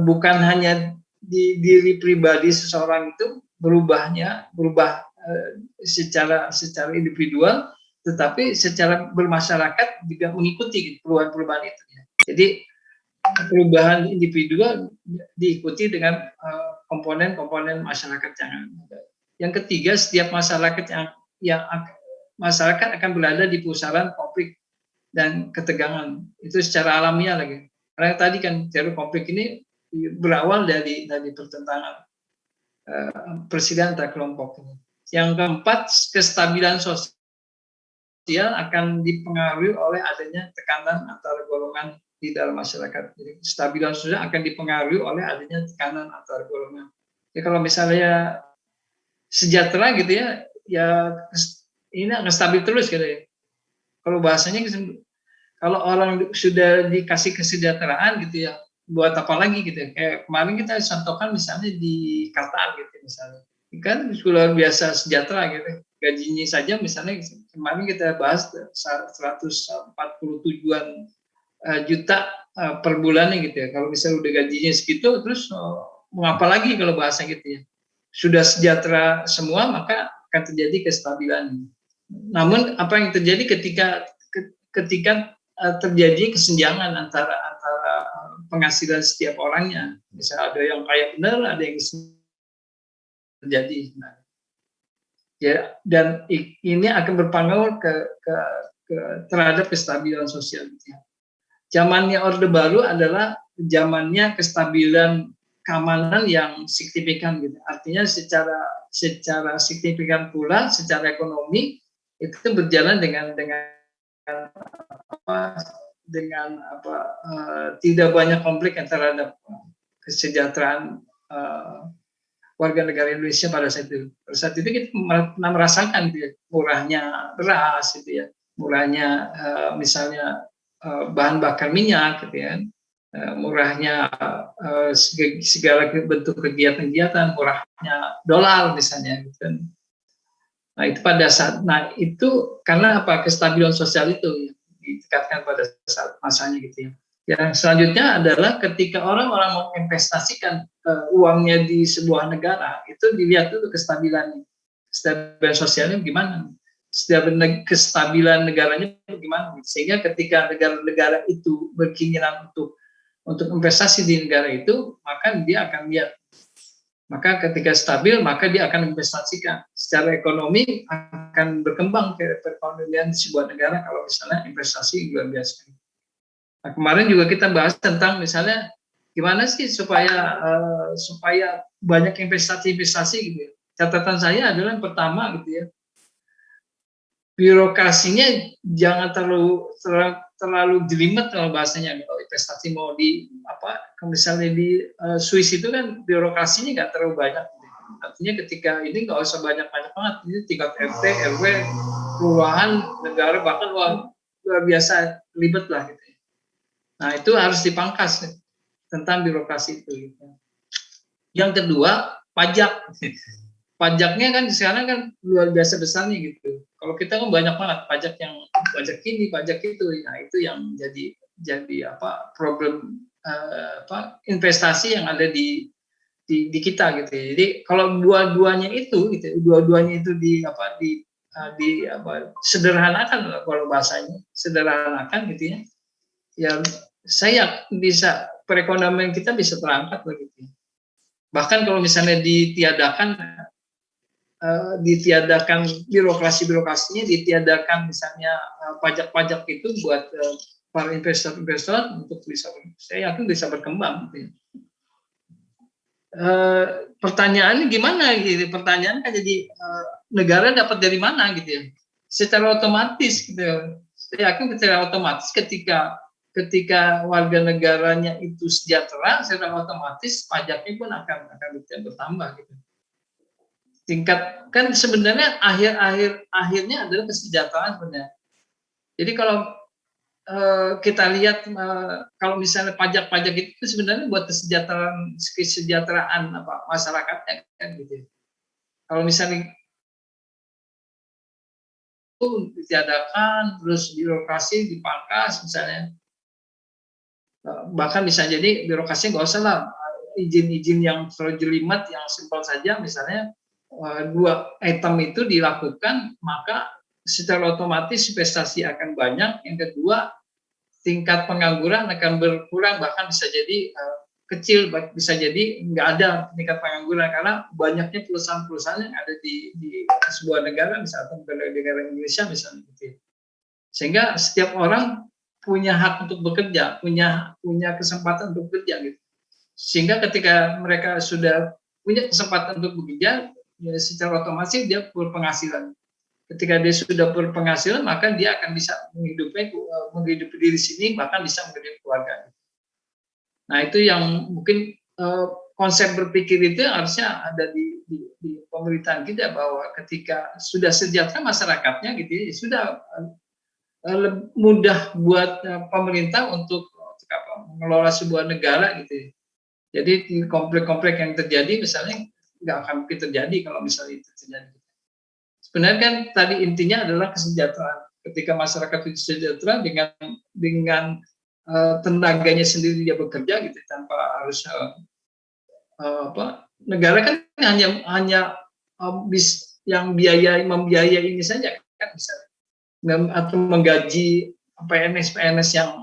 S1: bukan hanya di diri pribadi seseorang itu berubah secara individual, tetapi secara bermasyarakat juga mengikuti perubahan-perubahan itu. Jadi perubahan individual diikuti dengan komponen-komponen masyarakat yang ada. Yang ketiga, setiap masyarakat yang masyarakat akan berada di pusaran konflik dan ketegangan. Itu secara alamiah lagi. Karena tadi kan teori konflik ini berawal dari pertentangan persediaan antar kelompok. Yang keempat, kestabilan sosial sosial akan dipengaruhi oleh adanya tekanan antara golongan di dalam masyarakat. Jadi kestabilan sosial akan dipengaruhi oleh adanya tekanan antara golongan. Ya kalau misalnya sejahtera gitu ya, ya ini akan stabil terus gitu ya. Kalau bahasanya kalau orang sudah dikasih kesejahteraan gitu ya, buat apa lagi gitu ya. Kayak kemarin kita contohkan misalnya di Qatar gitu misalnya. Kan luar biasa sejahtera gitu. Gajinya saja misalnya kemarin kita bahas 147-an juta per bulannya gitu ya. Kalau misalnya udah gajinya segitu, terus mau apa lagi kalau bahasa gitu ya. Sudah sejahtera semua, maka akan terjadi kestabilan. Namun apa yang terjadi ketika terjadi kesenjangan antara penghasilan setiap orangnya. Misalnya ada yang kaya benar, ada yang terjadi. Ya, dan ini akan berpengaruh terhadap kestabilan sosial. Zamannya Orde Baru adalah zamannya kestabilan keamanan yang signifikan gitu. Artinya secara signifikan pula secara ekonomi itu berjalan dengan tidak banyak konflik terhadap kesejahteraan warga negara Indonesia pada saat itu. Pada saat itu kita pernah merasakan gitu ya, murahnya beras gitu ya, murahnya misalnya bahan bakar minyak gitu ya, murahnya segala bentuk kegiatan-kegiatan, murahnya dolar misalnya gitu kan. Nah itu pada saat, itu karena apa, kestabilan sosial itu ya, ditingkatkan pada saat masanya gitu ya. Yang selanjutnya adalah ketika orang-orang menginvestasikan uangnya di sebuah negara, itu dilihat dulu kestabilan sosialnya gimana, kestabilan negaranya bagaimana, sehingga ketika negara-negara itu berkeinginan untuk investasi di negara itu, maka dia akan lihat. Maka ketika stabil, maka dia akan investasikan. Secara ekonomi akan berkembang ke perekonomian di sebuah negara kalau misalnya investasi luar biasa. Nah, kemarin juga kita bahas tentang misalnya gimana sih supaya banyak investasi gitu ya. Catatan saya adalah yang pertama gitu ya, birokrasinya jangan terlalu jelimet kalau bahasanya. Kalau investasi mau misalnya di Swiss itu kan birokrasinya nggak terlalu banyak. Artinya ketika ini nggak usah banyak-banyak banget, ini tingkat RT, RW, kelurahan, negara, bahkan luar biasa ribet lah gitu. Nah itu harus dipangkas tentang birokrasi itu. Gitu. Yang kedua, pajak. Pajaknya kan sekarang kan luar biasa besarnya gitu. Kalau kita kan banyak banget pajak ini, pajak itu. Nah itu yang jadi problem investasi yang ada di kita gitu. Jadi kalau dua-duanya itu sederhanakan kalau bahasanya, sederhanakan gitu ya. Ya saya bisa perekonomian kita bisa terangkat begitu. Bahkan kalau misalnya ditiadakan birokrasinya, ditiadakan misalnya pajak-pajak itu buat para investor untuk saya yakin bisa berkembang. Gitu. Pertanyaannya gimana? Gitu. Pertanyaan kan jadi negara dapat dari mana gitu ya? Secara otomatis gitu. Saya yakin secara otomatis ketika warga negaranya itu sejahtera, secara otomatis pajaknya pun akan bertambah gitu. Tingkat kan sebenarnya akhirnya adalah kesejahteraan sebenarnya. Jadi kalau kita lihat kalau misalnya pajak itu sebenarnya buat kesejahteraan masyarakatnya kan gitu. Kalau misalnya itu ditiadakan, terus birokrasi dipangkas misalnya, bahkan bisa jadi birokrasi nggak usah lah, izin-izin yang terlalu jelimet, yang simpel saja misalnya. Dua item itu dilakukan, maka secara otomatis investasi akan banyak. Yang kedua, tingkat pengangguran akan berkurang, bahkan bisa jadi kecil, bisa jadi nggak ada tingkat pengangguran karena banyaknya perusahaan-perusahaan yang ada di sebuah negara, misalnya negara Indonesia misalnya gitu. Sehingga setiap orang punya hak untuk bekerja, punya kesempatan untuk bekerja gitu. Sehingga ketika mereka sudah punya kesempatan untuk bekerja, ya secara otomatis dia berpenghasilan. ketika dia sudah berpenghasilan, maka dia akan bisa menghidupi diri sini, bahkan bisa menghidupi keluarga. Nah, itu yang mungkin konsep berpikir itu harusnya ada di pemerintahan kita, bahwa ketika sudah sejahtera masyarakatnya gitu ya, sudah mudah buat pemerintah untuk mengelola sebuah negara gitu ya. Jadi konflik-konflik yang terjadi misalnya nggak akan mungkin terjadi kalau misalnya itu terjadi. Sebenarnya kan tadi intinya adalah kesejahteraan. Ketika masyarakat itu sejahtera dengan tenaganya sendiri dia bekerja gitu, tanpa harus negara kan hanya yang membiayai ini saja kan, bisa atau menggaji PNS yang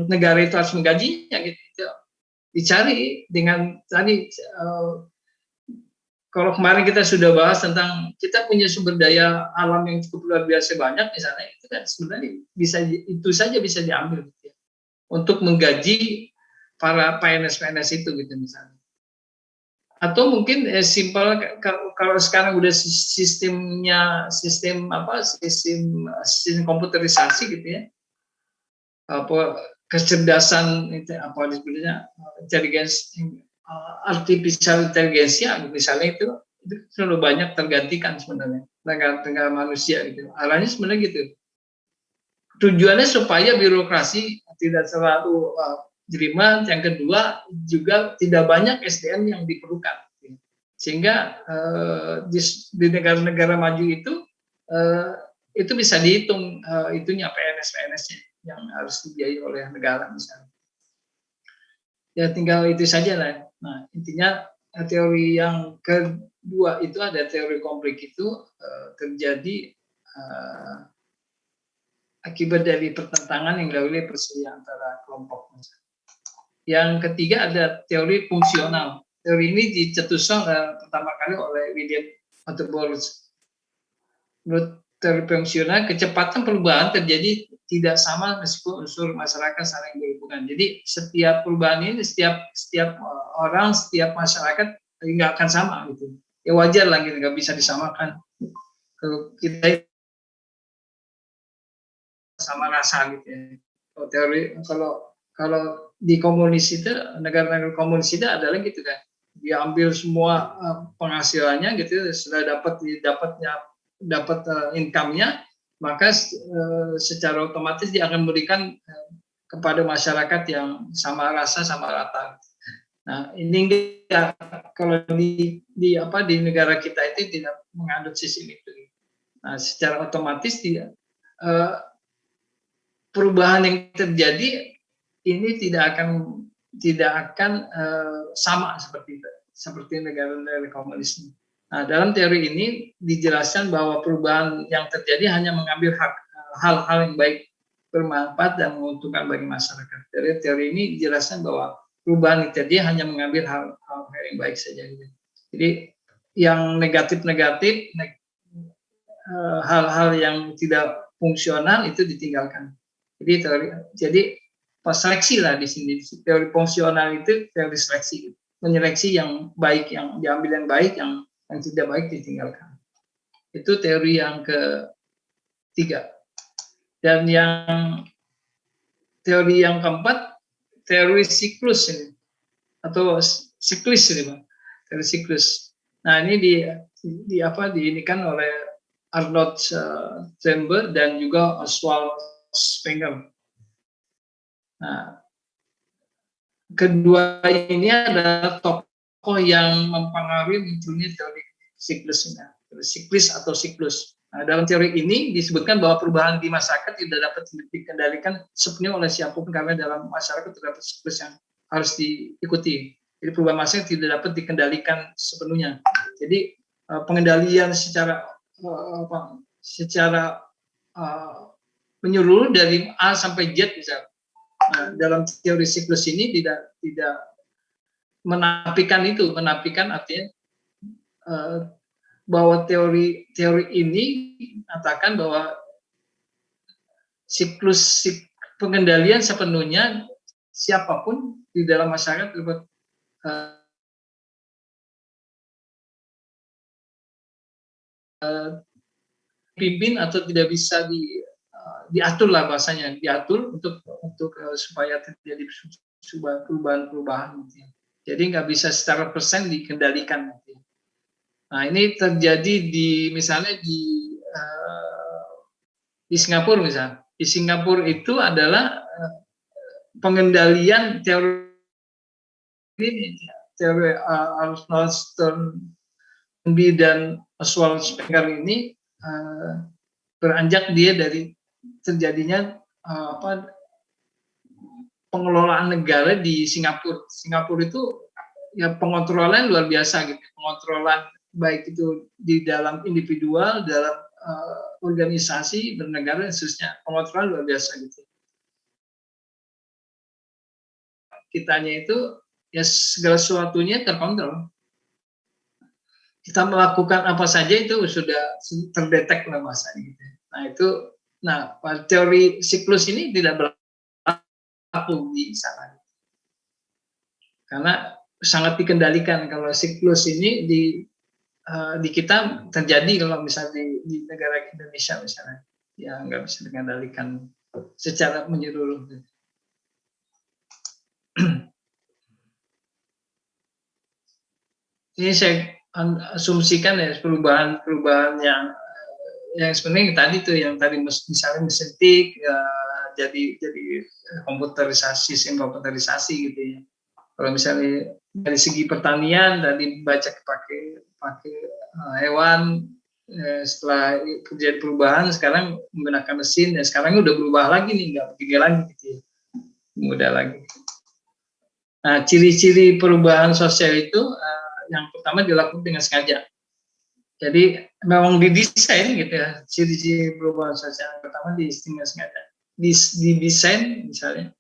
S1: negara itu harus menggajinya gitu. Dicari dengan tadi kalau kemarin kita sudah bahas tentang kita punya sumber daya alam yang cukup luar biasa banyak misalnya, itu kan sebenarnya itu saja bisa diambil gitu ya, untuk menggaji para PNS itu gitu misalnya. Atau mungkin simpel, kalau sekarang udah sistem komputerisasi gitu ya, kecerdasan itu disebutnya artificial intelligence misalnya, itu terlalu banyak tergantikan sebenarnya dengan manusia gitu. Arahnya sebenarnya gitu. Tujuannya supaya birokrasi tidak terlalu jelimet, yang kedua juga tidak banyak SDM yang diperlukan, sehingga di negara-negara maju itu bisa dihitung itunya PNS-nya yang harus dibiayai oleh negara misalnya. Ya tinggal itu saja lah. Nah intinya teori yang kedua itu ada teori konflik itu terjadi akibat dari pertentangan yang dilalui perselisihan antara kelompok. Yang ketiga ada teori fungsional. Teori ini dicetuskan pertama kali oleh William Atterbury. Menurut teori fungsional, kecepatan perubahan terjadi tidak sama meskipun unsur masyarakat saling berhubungan. Jadi setiap perubahan ini, setiap orang, setiap masyarakat nggak akan sama gitu. Ya wajar lah, gitu, nggak bisa disamakan. Kalau kita sama rasa gitu ya. Kalau di komunis itu, negara-negara komunis itu adalah gitu kan, diambil semua penghasilannya gitu, setelah dapat income-nya, maka secara otomatis dia akan memberikan kepada masyarakat yang sama rasa, sama rata. Nah ini enggak, kalau di negara kita itu tidak mengadut sistem itu. Nah secara otomatis perubahan yang terjadi ini tidak akan sama seperti negara-negara komunis. Nah, dalam teori ini dijelaskan bahwa perubahan yang terjadi hanya mengambil hal-hal yang baik, bermanfaat dan menguntungkan bagi masyarakat. Dari teori ini dijelaskan bahwa perubahan yang terjadi hanya mengambil hal-hal yang baik saja. Jadi yang negatif-negatif, hal-hal yang tidak fungsional itu ditinggalkan. Jadi pas seleksi lah di sini, teori fungsional itu teori seleksi, menyeleksi yang baik, yang diambil yang baik, yang tidak baik ditinggalkan. Itu teori yang ketiga. Dan teori yang keempat, teori siklus ini, atau siklis ini, Pak. Teori siklus. Nah ini diinikan oleh Arnold Sternberg dan juga Oswald Spengler. Nah, kedua ini adalah tokoh yang mempengaruhi munculnya teori siklus ini, teori siklis atau siklus. Nah, dalam teori ini disebutkan bahwa perubahan di masyarakat tidak dapat dikendalikan sepenuhnya oleh siapapun, karena dalam masyarakat terdapat siklus yang harus diikuti. Jadi perubahan masyarakat tidak dapat dikendalikan sepenuhnya. Jadi pengendalian secara menyeluruh dari A sampai Z misalnya. Nah, dalam teori siklus ini tidak menafikan artinya bahwa teori ini mengatakan bahwa siklus pengendalian sepenuhnya siapapun di dalam masyarakat pimpin atau tidak bisa diatur lah bahasanya, diatur untuk supaya terjadi perubahan-perubahan gitu ya. Jadi nggak bisa secara persen dikendalikan gitu ya. Nah ini terjadi misalnya di Singapura misalnya. Di Singapura itu adalah pengendalian teori Arnold Toynbee dan Oswald Spengler ini beranjak dia dari terjadinya pengelolaan negara di Singapura. Singapura itu ya pengontrolan luar biasa gitu, pengontrolan baik itu di dalam individual, dalam organisasi, bernegara dan seterusnya, pengontrolan luar biasa gitu. Kitanya itu ya segala sesuatunya terkontrol. Kita melakukan apa saja itu sudah terdetek lah masanya gitu. Nah teori siklus ini tidak berlaku di sana. Karena sangat dikendalikan. Kalau siklus ini di kita terjadi kalau misalnya di negara Indonesia misalnya, ya nggak bisa dikendalikan secara menyeluruh. Ini saya asumsikan ya perubahan yang sebenarnya tadi tuh yang tadi misalnya mesintik jadi komputerisasi, sistem komputerisasi gitu ya. Kalau misalnya dari segi pertanian tadi baca pakai hewan, setelah terjadi perubahan sekarang menggunakan mesin, dan sekarang udah berubah lagi nih, nggak begini lagi gitu ya, mudah lagi. Nah ciri-ciri perubahan sosial itu yang pertama dilakukan dengan sengaja. Jadi memang didesain gitu ya, ciri-ciri perubahan sosial yang pertama dengan sengaja. Didesain misalnya.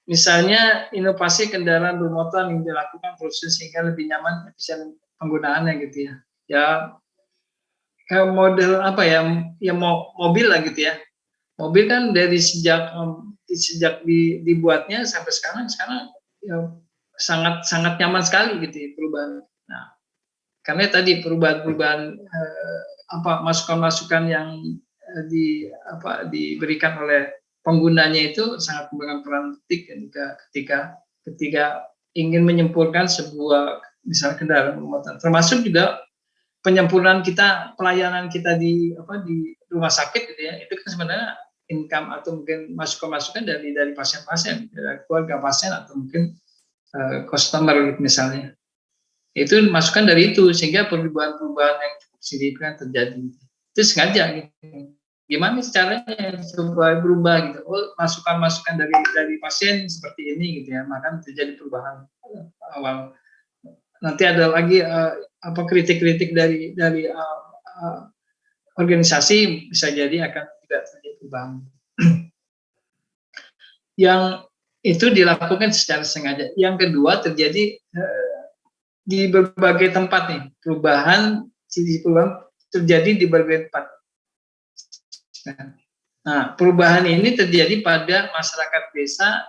S1: Misalnya inovasi kendaraan bermotor yang dilakukan proses sehingga lebih nyaman, efisien penggunaannya gitu ya. Ya model apa ya mobil lah gitu ya. Mobil kan dari sejak dibuatnya sampai sekarang ya, sangat nyaman sekali gitu ya perubahan. Nah, karena tadi perubahan masukan-masukan yang diberikan oleh penggunanya itu sangat memegang peran penting ketika ingin menyempurnakan sebuah misalnya kendaraan bermotor, termasuk juga penyempurnaan kita, pelayanan kita di rumah sakit gitu ya, itu kan sebenarnya income atau mungkin masukan-masukan dari pasien-pasien, dari keluarga pasien atau mungkin customer misalnya. Itu masukan dari itu sehingga perubahan-perubahan yang cukup signifikan terjadi. Itu sengaja gitu. Gimana caranya supaya berubah gitu? Oh, masukan-masukan dari pasien seperti ini gitu ya, maka terjadi perubahan awal. Nanti ada lagi kritik-kritik dari organisasi, bisa jadi akan tidak terjadi perubahan. Yang itu dilakukan secara sengaja. Yang kedua terjadi di berbagai tempat nih, perubahan terjadi di berbagai tempat. Nah, perubahan ini terjadi pada masyarakat desa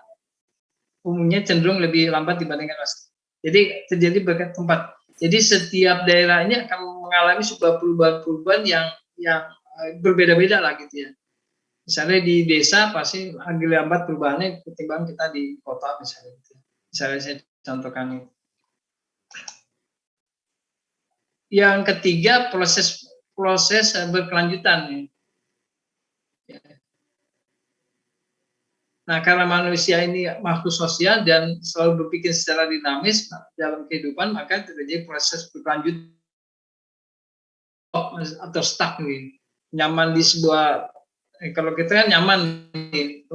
S1: umumnya cenderung lebih lambat dibandingkan masyarakat. Jadi terjadi berbagai tempat. Jadi setiap daerah ini akan mengalami sebuah perubahan-perubahan yang berbeda-beda lah gitu ya. Misalnya di desa pasti agak lambat perubahannya ketimbang kita di kota misalnya. Misalnya saya contohkan itu. Yang ketiga proses berkelanjutan. Nah, karena manusia ini makhluk sosial dan selalu berpikir secara dinamis dalam kehidupan, maka terjadi proses berkelanjutan atau stuck nih. Nyaman di sebuah, kalau kita kan nyaman nih.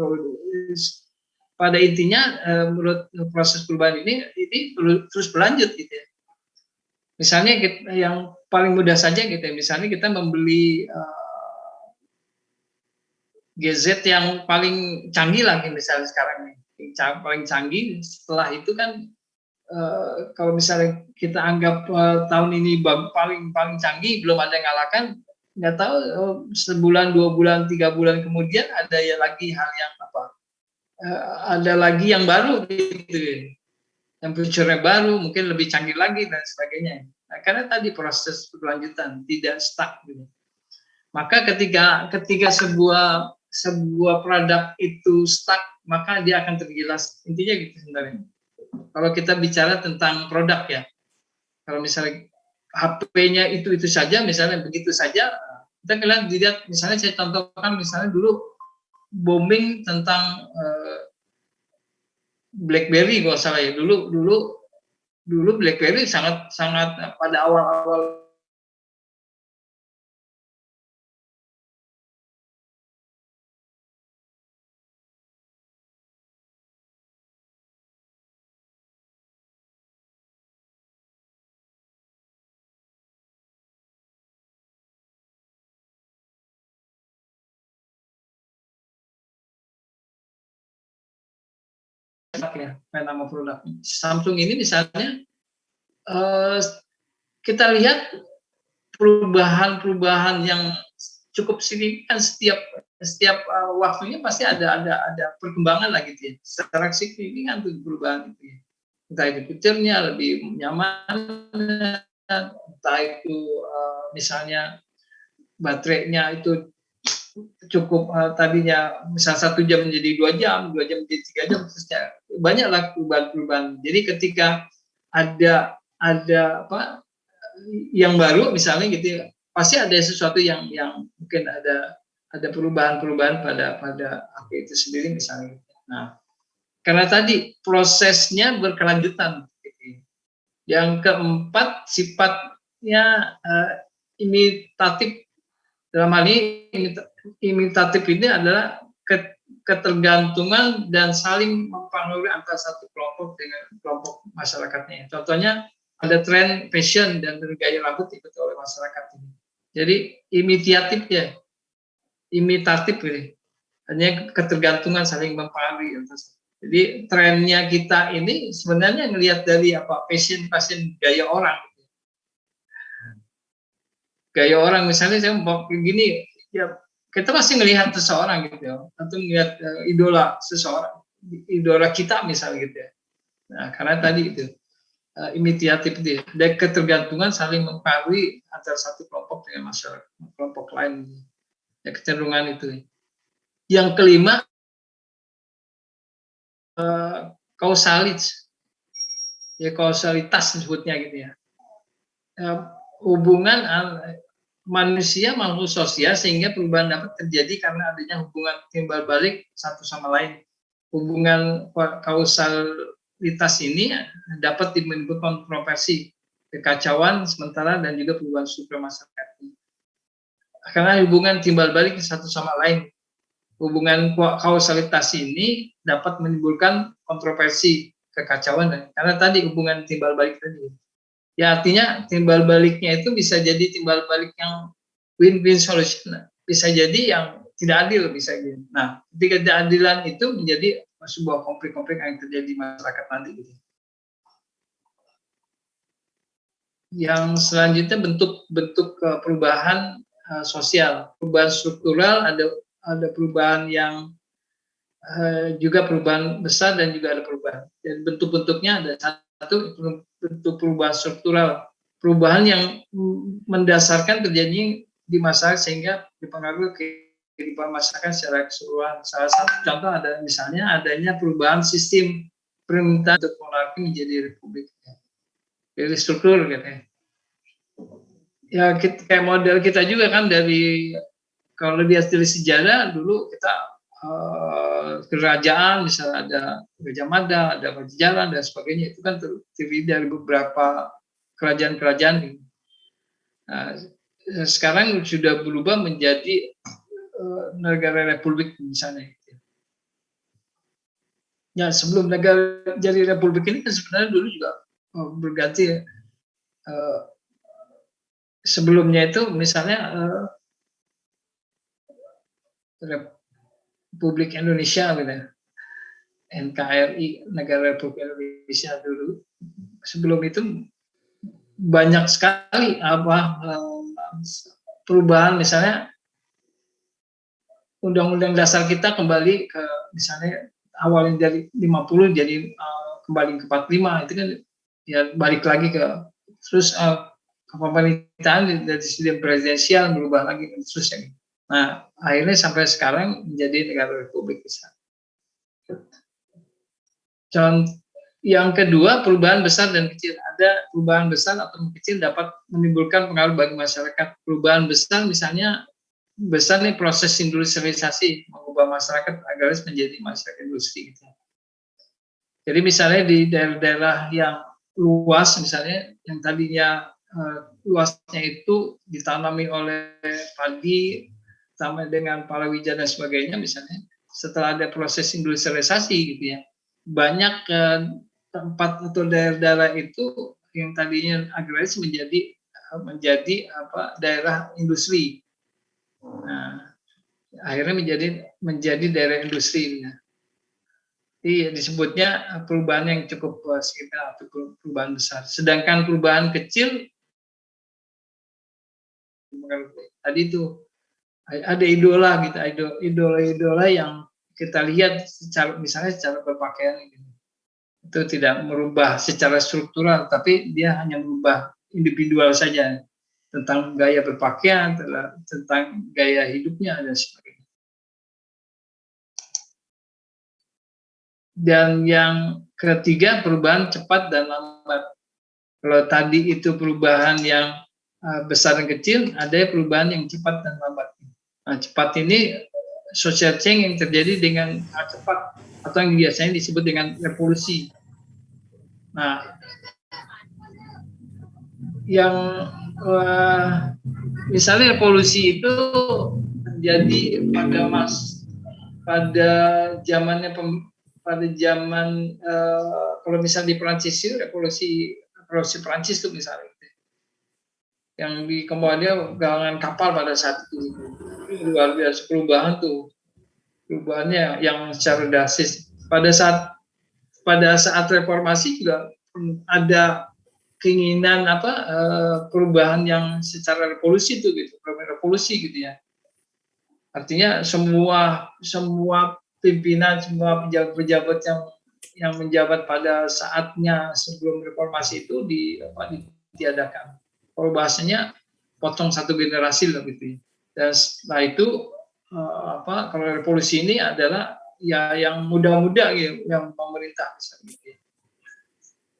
S1: Pada intinya menurut proses perubahan ini terus berlanjut gitu ya. Misalnya yang paling mudah saja gitu ya, misalnya kita membeli gadget yang paling canggih lagi misalnya sekarang nih, paling canggih. Setelah itu kan kalau misalnya kita anggap tahun ini paling canggih, belum ada yang ngalahkan, nggak tahu sebulan, 2 bulan, 3 bulan kemudian ada ya lagi hal yang ada lagi yang baru gitu, yang feature-nya baru, mungkin lebih canggih lagi dan sebagainya. Nah, karena tadi proses berkelanjutan, tidak stuck gitu. Maka ketika sebuah produk itu stuck, maka dia akan tergilas. Intinya gitu sebenarnya. Kalau kita bicara tentang produk ya, kalau misalnya HP-nya itu saja, misalnya begitu saja, kita lihat misalnya saya contohkan misalnya dulu booming tentang BlackBerry kalau salah ya, dulu BlackBerry sangat pada awal-awal ya, nama produk Samsung ini misalnya kita lihat perubahan yang cukup signifikan setiap waktunya pasti ada perkembangan lah gitu ya. Secara signifikan tuh perubahan itu ya. Entah itu fiturnya lebih nyaman, entah itu misalnya baterainya itu cukup tadinya misal 1 jam menjadi 2 jam menjadi 3 jam, terusnya banyaklah perubahan. Jadi ketika ada apa yang baru misalnya gitu, pasti ada sesuatu yang mungkin ada perubahan pada HP itu sendiri misalnya. Nah, karena tadi prosesnya berkelanjutan. Gitu. Yang keempat sifatnya imitatif. Dalam hal ini imitatif ini adalah ketergantungan dan saling mempengaruhi antara satu kelompok dengan kelompok masyarakatnya. Contohnya ada tren fashion dan gaya rambut diikuti oleh masyarakat ini. Jadi imitatif ini. Hanya ketergantungan saling mempengaruhi. Jadi trennya kita ini sebenarnya ngelihat dari apa fashion gaya orang. Gaya orang misalnya saya mau begini, ya kita pasti ngelihat seseorang gitu ya, atau melihat idola seseorang, idola kita misalnya gitu ya. Nah, karena tadi itu imitatif itu, dan ketergantungan saling mempengaruhi antara satu kelompok dengan masyarakat kelompok lain, ya kecenderungan itu. Yang kelima kausalitas, ya kausalitas disebutnya gitu ya. Hubungan manusia makhluk sosial sehingga perubahan dapat terjadi karena adanya hubungan timbal balik satu sama lain. Hubungan kausalitas ini dapat menimbulkan kontroversi, kekacauan sementara dan juga perubahan struktur masyarakat. Karena hubungan timbal balik satu sama lain. Hubungan kausalitas ini dapat menimbulkan kontroversi, kekacauan, karena tadi hubungan timbal balik tadi. Ya artinya timbal baliknya itu bisa jadi timbal balik yang win-win solution, bisa jadi yang tidak adil bisa gitu. Nah, ketika keadilan itu menjadi sebuah konflik-konflik yang terjadi di masyarakat nanti gitu. Yang selanjutnya bentuk perubahan sosial, perubahan struktural, ada perubahan yang juga perubahan besar dan juga ada perubahan. Dan bentuk-bentuknya ada satu bentuk perubahan struktural, perubahan yang mendasarkan terjadi di masyarakat sehingga dipengaruhi kehidupan masyarakat secara keseluruhan. Salah satu contoh ada misalnya adanya perubahan sistem pemerintahan untuk monarki menjadi republik. Dari struktur gitu ya. Ya kayak model kita juga kan dari kalau lihat dari sejarah dulu kita kerajaan misalnya ada Gajah Mada, ada Pajajaran dan sebagainya, itu kan terdiri dari beberapa kerajaan-kerajaan. Nah, sekarang sudah berubah menjadi negara republik misalnya. Ya sebelum negara jadi republik ini kan sebenarnya dulu juga berganti. Sebelumnya itu misalnya Republik Indonesia gitu, NKRI, Negara Republik Indonesia dulu. Sebelum itu banyak sekali perubahan, misalnya Undang-Undang Dasar kita kembali ke misalnya awalnya dari 50 jadi kembali ke 45, itu kan ya balik lagi ke terus pemerintahan dari sistem presidensial berubah lagi dan seterusnya. Nah, akhirnya sampai sekarang menjadi negara republik besar. Contoh yang kedua, perubahan besar dan kecil. Ada perubahan besar atau kecil dapat menimbulkan pengaruh bagi masyarakat. Perubahan besar misalnya besar nih proses industrialisasi mengubah masyarakat agraris menjadi masyarakat industri. Gitu. Jadi misalnya di daerah-daerah yang luas, misalnya yang tadinya luasnya itu ditanami oleh padi, sama dengan palawija dan sebagainya, misalnya setelah ada proses industrialisasi gitu ya, banyak tempat atau daerah-daerah itu yang tadinya agraris menjadi daerah industri. Nah, akhirnya menjadi daerah industri. Ya. Jadi disebutnya perubahan yang cukup signifikan atau perubahan besar. Sedangkan perubahan kecil tadi itu ada idola gitu, idola yang kita lihat misalnya secara berpakaian gitu. Itu tidak merubah secara struktural, tapi dia hanya merubah individual saja tentang gaya berpakaian, tentang gaya hidupnya dan sebagainya. Dan yang ketiga, perubahan cepat dan lambat. Kalau tadi itu perubahan yang besar dan kecil, ada perubahan yang cepat dan lambat. Nah, cepat ini social change yang terjadi dengan cepat atau yang biasanya disebut dengan revolusi. Nah, yang misalnya revolusi itu terjadi pada zamannya kalau misalnya di Prancis itu revolusi Prancis itu misalnya yang di Kamboja galangan kapal pada saat itu luar biasa perubahannya yang secara drastis. Pada saat reformasi juga ada keinginan perubahan yang secara revolusi itu gitu, revolusi gitu ya. Artinya semua pimpinan, semua pejabat-pejabat yang menjabat pada saatnya sebelum reformasi itu ditiadakan. Kalau bahasanya potong satu generasi lah gitu ya. Dan setelah itu kalau revolusi ini adalah ya yang muda-muda gitu, yang pemerintah gitu.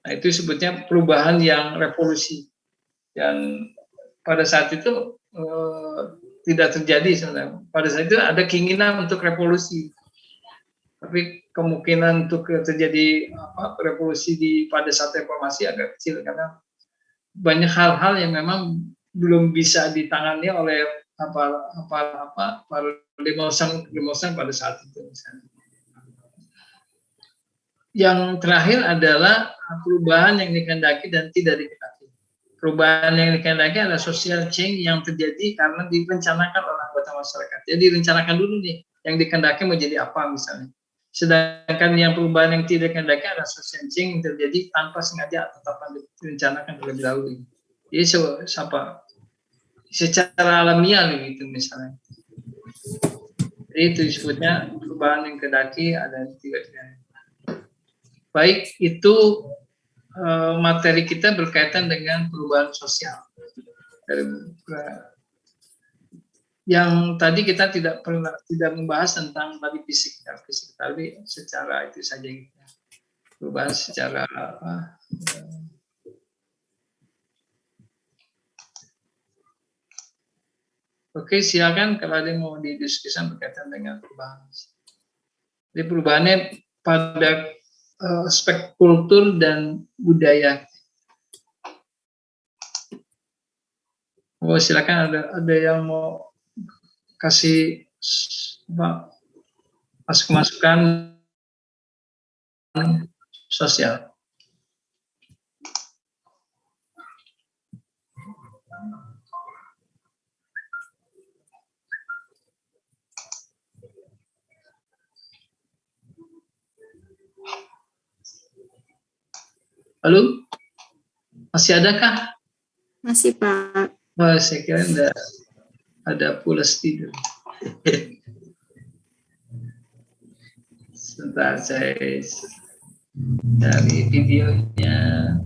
S1: Nah, itu sebutnya perubahan yang revolusi. Dan pada saat itu tidak terjadi sebenarnya. Pada saat itu ada keinginan untuk revolusi. Tapi kemungkinan untuk terjadi revolusi pada saat reformasi agak kecil karena banyak hal-hal yang memang belum bisa ditangani oleh para demonstran pada saat itu misalnya. Yang terakhir adalah perubahan yang dikehendaki dan tidak dikehendaki. Perubahan yang dikehendaki adalah social change yang terjadi karena direncanakan oleh anggota masyarakat. Jadi direncanakan dulu nih yang dikehendaki mau jadi apa misalnya. Sedangkan yang perubahan yang tidak dikehendaki adalah social change yang terjadi tanpa sengaja atau tanpa direncanakan terlebih dahulu. Jadi secara alamiah gitu misalnya. Jadi itu disebutnya perubahan yang dikehendaki ada yang tidak dikehendaki. Baik, itu materi kita berkaitan dengan perubahan sosial. Yang tadi kita tidak membahas tentang tadi fisik, tapi secara itu saja kita perubahan secara Oke, silakan kalau ada yang mau didiskusikan berkaitan dengan perubahan. Jadi perubahannya pada aspek kultur dan budaya. Oh, silakan ada yang mau kasih masukan sosial. Halo, masih adakah?
S5: Masih, Pak.
S1: Oh, saya kira ada pulas tidur. Sebentar, saya cari videonya.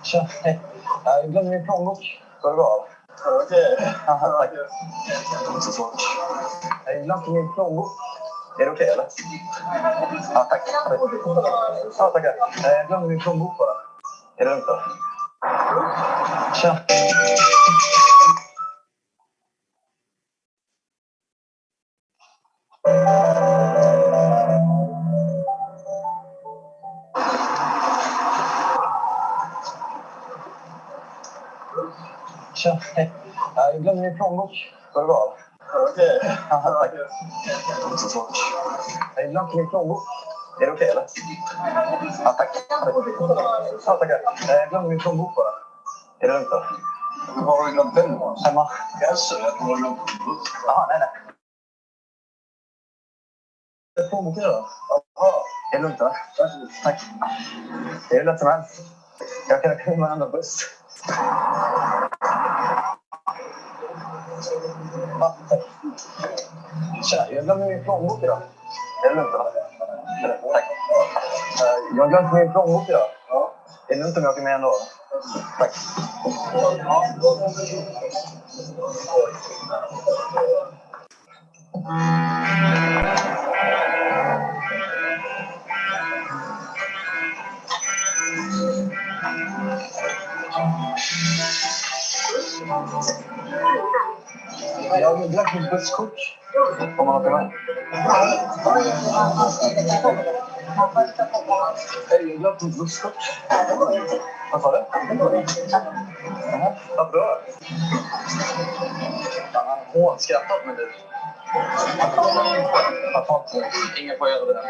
S6: Tja, hej. Jag glömde min plånbok. Går det bra? Okej. Tack. Så svårt. Jag glömde min plånbok. Är det okej, eller? Ja, tack. Ja, tackar. Jag glömde min plånbok bara. Är det lugnt då? Tja. Tja, hej. Jag glömde min plånbok. Går det bra? Okej. Tack. Inte så svårt. Jag glömde min plånbok. Är det okej eller? Ja, tack. Ja, tackar. Jag glömde min plånbok bara. Är det lugnt då? Var har du glömt den då? Hemma. Jaså, jag tror du har glömt den. Jaha, nej. Plånboken då? Jaha. Är det lugnt då? Tack. Det är lätt som helst. Jag kan komma en annan buss. Ja, tack. Tja, jag glömde min plånbok idag. Är det lugnt då? Tack. Jag har glömt min plånbok idag. Ja. Är det lugnt om jag åker med ändå? Tack. Jag har glömt min busskort. Om man åker med. Hej, jag glömt min busskort. Vad sa du? Vad bra. Han har hånskrattat med det. Jag tar inte. Ingen får göra det.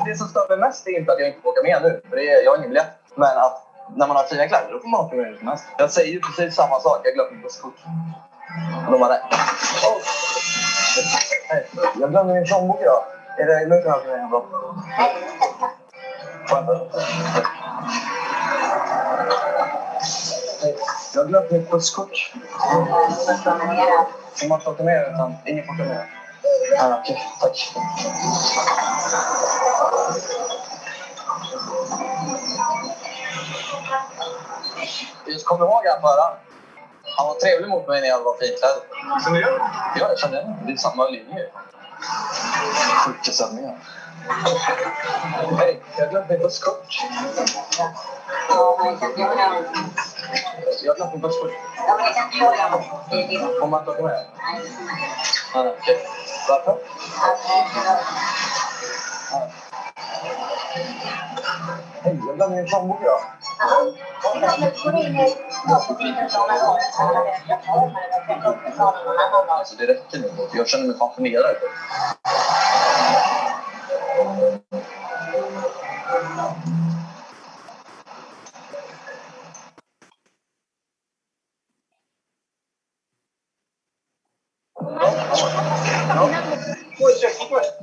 S6: Det som stör mig mest är inte att jag inte får åka med nu. För jag har ingen biljett. Men att när man har fina kläder, då får man åka med hur som helst. Jag säger ju precis samma sak. Jag glömde min busskort. Och de har rätt. Hej, jag glömde min plånbok idag. Är det lugnt att jag ändå? Skönt. Hej, jag har glömt mitt busskort. Som man får åka med utan ingen får åka med. Ah, okej, tack. Jag kommer ihåg han förra. Han var trevlig mot mig när jag var finklädd. Som du gör? Ja, jag kände det. Det är samma linje. Sjuka sändningar. Hej, jag glömde min busskort. Jag glömde min busskort. Om man tar med? Okej. Varför? Hej, jag glömde min plånbok idag. Alltså det räcker nu. Jag känner mig fascinerad.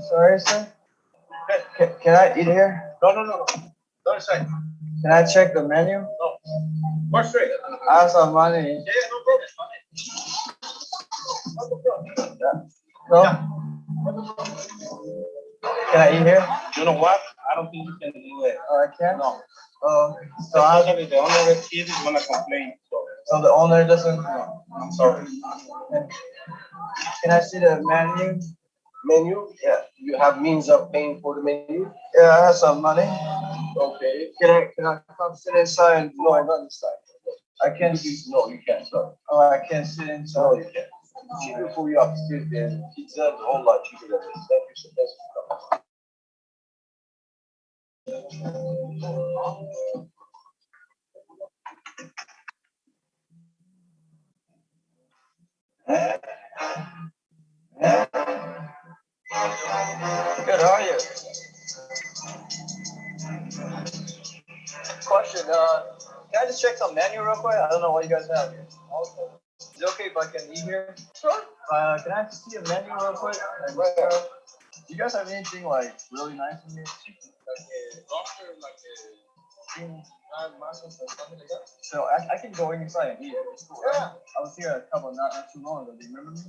S6: Sorry, sir. Can I eat here?
S7: No. Don't say.
S6: Can I check the menu?
S7: No. What's straight?
S6: I have some money.
S7: Yeah, no problem.
S6: No? Can I eat here?
S7: You know what? I don't think you can do it.
S6: Oh, I can't?
S7: No.
S6: So
S7: Actually, the owner of the kid is gonna complain.
S6: So the owner doesn't...
S7: No, I'm sorry.
S6: Can I see the menu?
S7: Menu?
S6: Yeah.
S7: You have means of paying for the menu?
S6: Yeah, I have some money.
S7: Okay.
S6: Can I come sit inside?
S7: No, not inside.
S6: I can't.
S7: No, you can't. Sorry.
S6: Oh, I can't sit inside.
S7: No, you can't. Cheaper for you upstairs there. Pizza is a whole lot cheaper than this. Thank you so much.
S6: Good, how are you? Question, can I just check some menu real quick? I don't know what you guys have here. Is it okay if I can eat here? Sure. Can I see a menu real quick? Do you guys have anything like really nice in here?
S7: Like a lobster, like a something like that?
S6: So I can go inside and eat it. It's cool.
S7: Yeah.
S6: I was here a couple, not too long ago. Do you remember me?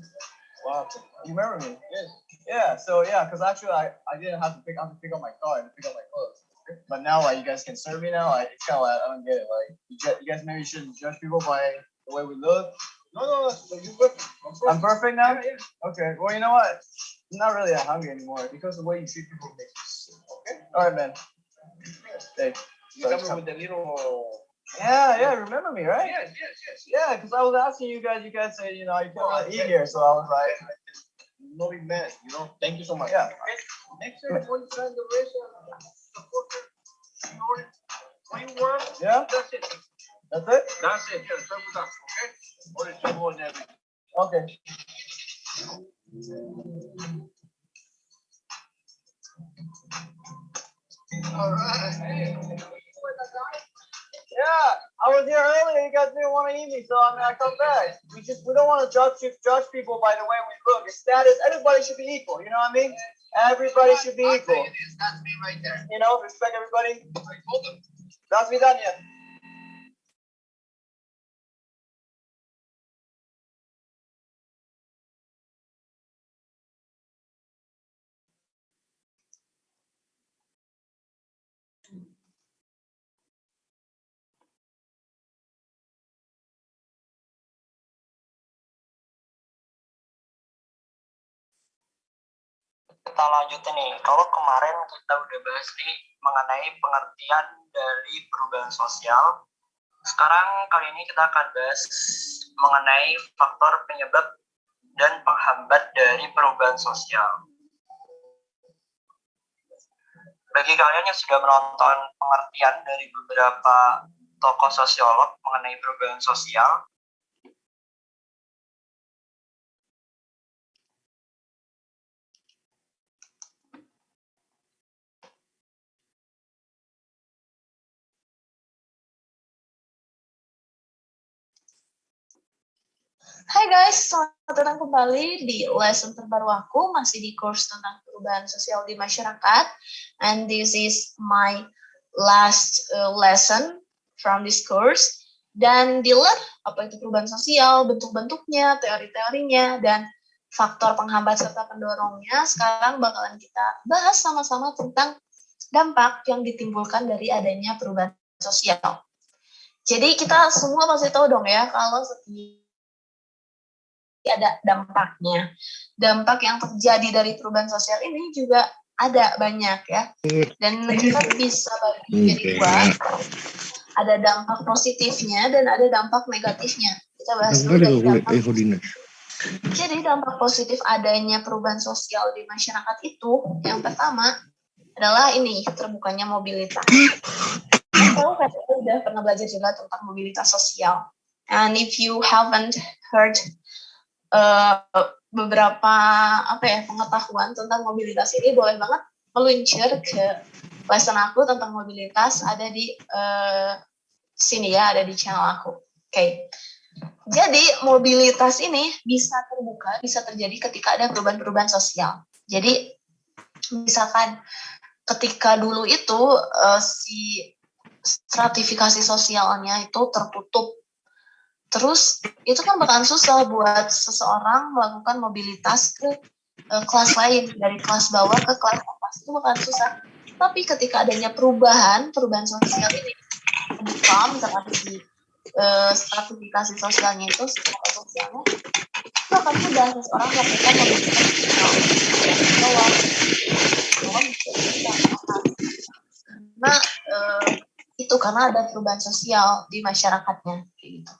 S7: Wow.
S6: You remember me?
S7: Yes.
S6: Yeah, so yeah, because actually I didn't have to pick up my car and pick up my clothes. But now like you guys can serve me now. Like it's kind of like I don't get it. Like you guys maybe shouldn't judge people by the way we look.
S7: No, you perfect.
S6: I'm perfect now?
S7: Yeah.
S6: Okay, well you know what? I'm not really that hungry anymore because the way you treat people makes me sick. Okay? Alright man. Hey.
S7: You come with the little...
S6: Yeah, remember me, right?
S7: Yes.
S6: Yeah, because I was asking you guys said, you know, you can't really eat here, so I was like,
S7: no big man, you know. Thank you so much.
S6: Yeah.
S7: Next time when you try the race, when you work,
S6: Yeah.
S7: that's it.
S6: That's it.
S7: That's it. Yeah, start with that. Okay. Or the trouble and everything.
S6: Okay.
S7: All right.
S6: Yeah, I was here earlier. You guys didn't want to eat me, so I come back. We don't want to judge people by the way we look. It's status. Everybody should be equal. You know what I mean? Everybody should be equal.
S7: That's me right there.
S6: You know, respect everybody.
S7: Hold them.
S6: That's me done yet.
S8: Kita lanjutin nih. Kalau kemarin kita udah bahas nih mengenai pengertian dari perubahan sosial. Sekarang kali ini kita akan bahas mengenai faktor penyebab dan penghambat dari perubahan sosial. Bagi kalian yang sudah menonton pengertian dari beberapa tokoh sosiolog mengenai perubahan sosial,
S2: Hai guys, selamat datang kembali di lesson terbaru aku, masih di course tentang perubahan sosial di masyarakat. And this is my last lesson from this course. Dan dealer, apa itu perubahan sosial, bentuk-bentuknya, teori-teorinya, dan faktor penghambat serta pendorongnya, sekarang bakalan kita bahas sama-sama tentang dampak yang ditimbulkan dari adanya perubahan sosial. Jadi kita semua pasti tahu dong ya, kalau setiap ada dampaknya. Dampak yang terjadi dari perubahan sosial ini juga ada banyak ya. Dan kita bisa bagi jadi dua. Ada dampak positifnya dan ada dampak negatifnya. Kita bahas dulu dari dampak. Jadi dampak positif adanya perubahan sosial di masyarakat itu, yang pertama adalah ini, terbukanya mobilitas. Tahu kan, kita udah pernah belajar juga tentang mobilitas sosial. And if you haven't heard beberapa pengetahuan tentang mobilitas ini, boleh banget meluncur ke lesson aku tentang mobilitas, ada di sini ya, ada di channel aku. Oke. Jadi mobilitas ini bisa terbuka, bisa terjadi ketika ada perubahan-perubahan sosial. Jadi misalkan ketika dulu itu si stratifikasi sosialnya itu tertutup, terus itu kan bakalan susah buat seseorang melakukan mobilitas ke kelas lain, dari kelas bawah ke kelas atas, itu bakalan susah. Tapi ketika adanya perubahan sosial ini terbuka, misalkan si stratifikasi sosialnya itu, secara sosialnya, itu akan mudah seseorang melakukan mobilitas ke bawah. Nah, itu karena ada perubahan sosial di masyarakatnya, gitu.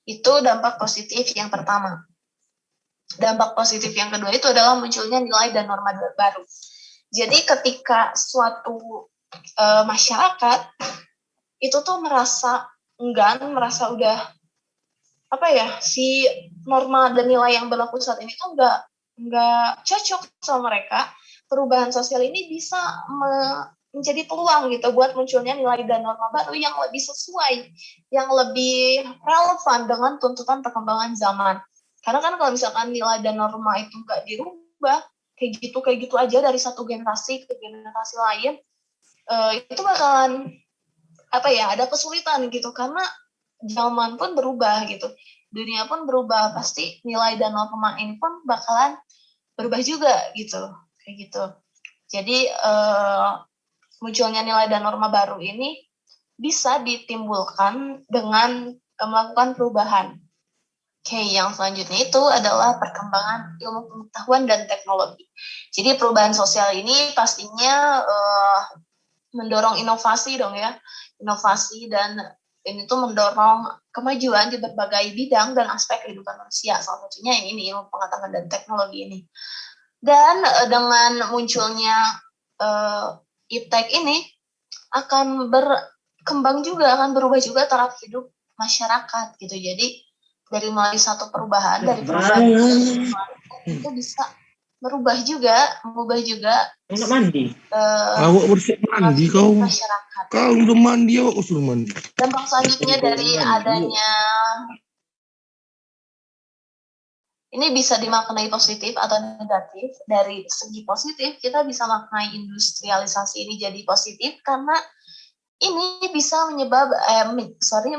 S2: Itu dampak positif yang pertama. Dampak positif yang kedua itu adalah munculnya nilai dan norma baru. Jadi ketika suatu masyarakat itu tuh merasa enggan, merasa udah si norma dan nilai yang berlaku saat ini tuh nggak cocok sama mereka, perubahan sosial ini bisa menjadi peluang gitu buat munculnya nilai dan norma baru yang lebih sesuai, yang lebih relevan dengan tuntutan perkembangan zaman. Karena kan kalau misalkan nilai dan norma itu nggak dirubah, kayak gitu aja dari satu generasi ke generasi lain, itu bakalan ada kesulitan gitu, karena zaman pun berubah gitu, dunia pun berubah, pasti nilai dan norma ini pun bakalan berubah juga gitu, kayak gitu. Jadi munculnya nilai dan norma baru ini bisa ditimbulkan dengan melakukan perubahan. Oke, yang selanjutnya itu adalah perkembangan ilmu pengetahuan dan teknologi. Jadi perubahan sosial ini pastinya mendorong inovasi dong ya, inovasi dan Ini tuh mendorong kemajuan di berbagai bidang dan aspek kehidupan manusia. Salah satunya yang ini, ilmu pengetahuan dan teknologi ini. Dan dengan munculnya iptek ini akan berkembang juga, akan berubah juga taraf hidup masyarakat gitu. Jadi dari mulai satu perubahan, dari perubahan itu bisa mengubah juga
S9: Enak mandi. Awak bersih mandi kau.
S2: Masyarakat.
S9: Kau udah mandi, awak usul mandi.
S2: Dampak selanjutnya dari adanya ini bisa dimaknai positif atau negatif. Dari segi positif, kita bisa maknai industrialisasi ini jadi positif karena ini bisa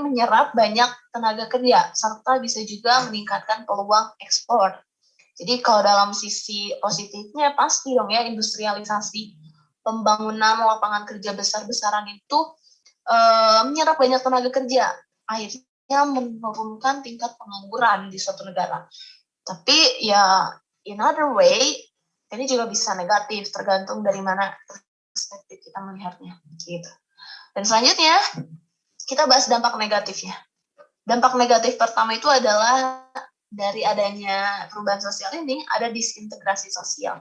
S2: menyerap banyak tenaga kerja serta bisa juga meningkatkan peluang ekspor. Jadi kalau dalam sisi positifnya pasti dong ya, industrialisasi, pembangunan lapangan kerja besar-besaran itu menyerap banyak tenaga kerja, akhirnya menurunkan tingkat pengangguran di suatu negara. Tapi ya in other way ini juga bisa negatif, tergantung dari mana perspektif kita melihatnya gitu. Dan selanjutnya kita bahas dampak negatifnya. Dampak negatif pertama itu adalah dari adanya perubahan sosial ini ada disintegrasi sosial.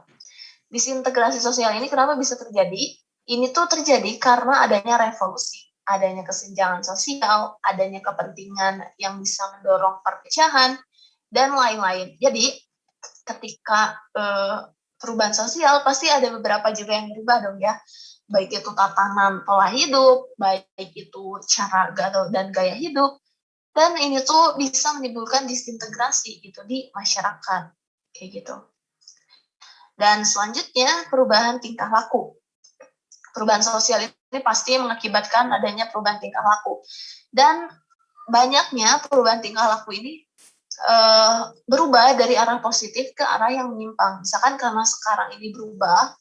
S2: Disintegrasi sosial ini kenapa bisa terjadi? Ini tuh terjadi karena adanya revolusi, adanya kesenjangan sosial, adanya kepentingan yang bisa mendorong perpecahan, dan lain-lain. Jadi ketika perubahan sosial pasti ada beberapa juga yang berubah dong ya. Baik itu tatanan pola hidup, baik itu cara dan gaya hidup. Dan ini tuh bisa menimbulkan disintegrasi gitu di masyarakat, kayak gitu. Dan selanjutnya perubahan tingkah laku. Perubahan sosial ini pasti mengakibatkan adanya perubahan tingkah laku. Dan banyaknya perubahan tingkah laku ini berubah dari arah positif ke arah yang menyimpang. Misalkan karena sekarang ini berubah,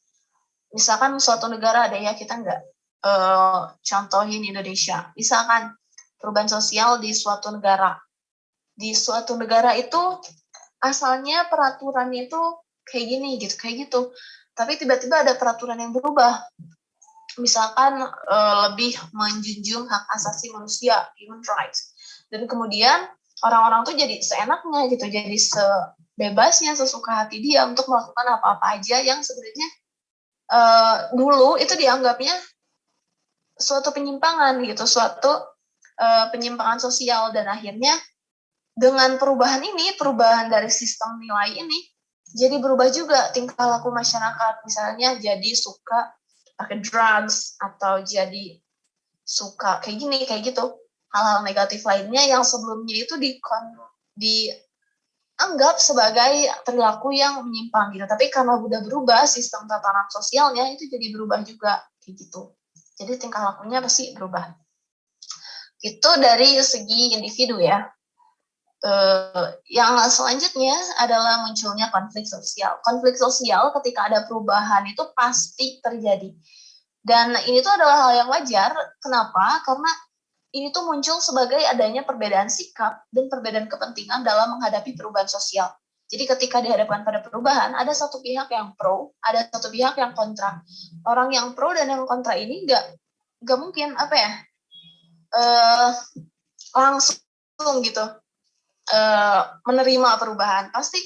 S2: misalkan suatu negara ada ya, kita nggak contohin Indonesia. Misalkan perubahan sosial di suatu negara. Di suatu negara itu asalnya peraturannya itu kayak gini gitu, kayak gitu. Tapi tiba-tiba ada peraturan yang berubah. Misalkan lebih menjunjung hak asasi manusia, human rights. Dan kemudian orang-orang tuh jadi seenaknya gitu, jadi sebebasnya, sesuka hati dia untuk melakukan apa-apa aja yang sebenarnya dulu itu dianggapnya suatu penyimpangan gitu, suatu penyimpangan sosial. Dan akhirnya dengan perubahan ini, perubahan dari sistem nilai ini, jadi berubah juga tingkah laku masyarakat. Misalnya jadi suka pakai drugs, atau jadi suka kayak gini, kayak gitu. Hal-hal negatif lainnya yang sebelumnya itu dianggap sebagai perilaku yang menyimpang gitu. Tapi karena udah berubah sistem tatanan sosialnya, itu jadi berubah juga, kayak gitu. Jadi tingkah lakunya pasti berubah. Itu dari segi individu ya. Yang selanjutnya adalah munculnya konflik sosial. Konflik sosial ketika ada perubahan itu pasti terjadi. Dan ini tuh adalah hal yang wajar. Kenapa? Karena ini tuh muncul sebagai adanya perbedaan sikap dan perbedaan kepentingan dalam menghadapi perubahan sosial. Jadi ketika dihadapkan pada perubahan, ada satu pihak yang pro, ada satu pihak yang kontra. Orang yang pro dan yang kontra ini nggak mungkin langsung gitu menerima perubahan, pasti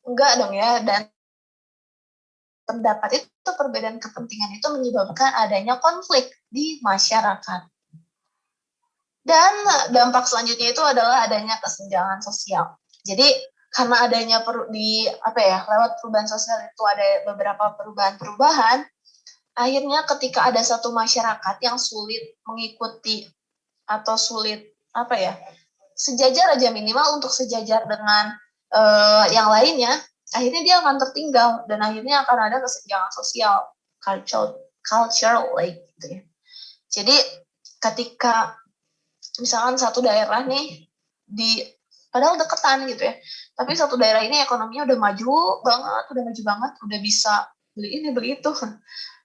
S2: enggak dong ya. Dan pendapat itu, perbedaan kepentingan itu menyebabkan adanya konflik di masyarakat. Dan dampak selanjutnya itu adalah adanya kesenjangan sosial. Jadi karena adanya lewat perubahan sosial itu ada beberapa perubahan, akhirnya ketika ada satu masyarakat yang sulit mengikuti atau sulit sejajar aja, minimal untuk sejajar dengan yang lainnya, akhirnya dia akan tertinggal dan akhirnya akan ada kesenjangan sosial, cultural gitu ya. Jadi ketika misalkan satu daerah nih padahal deketan gitu ya, tapi satu daerah ini ekonominya udah maju banget, udah bisa beli ini beli itu,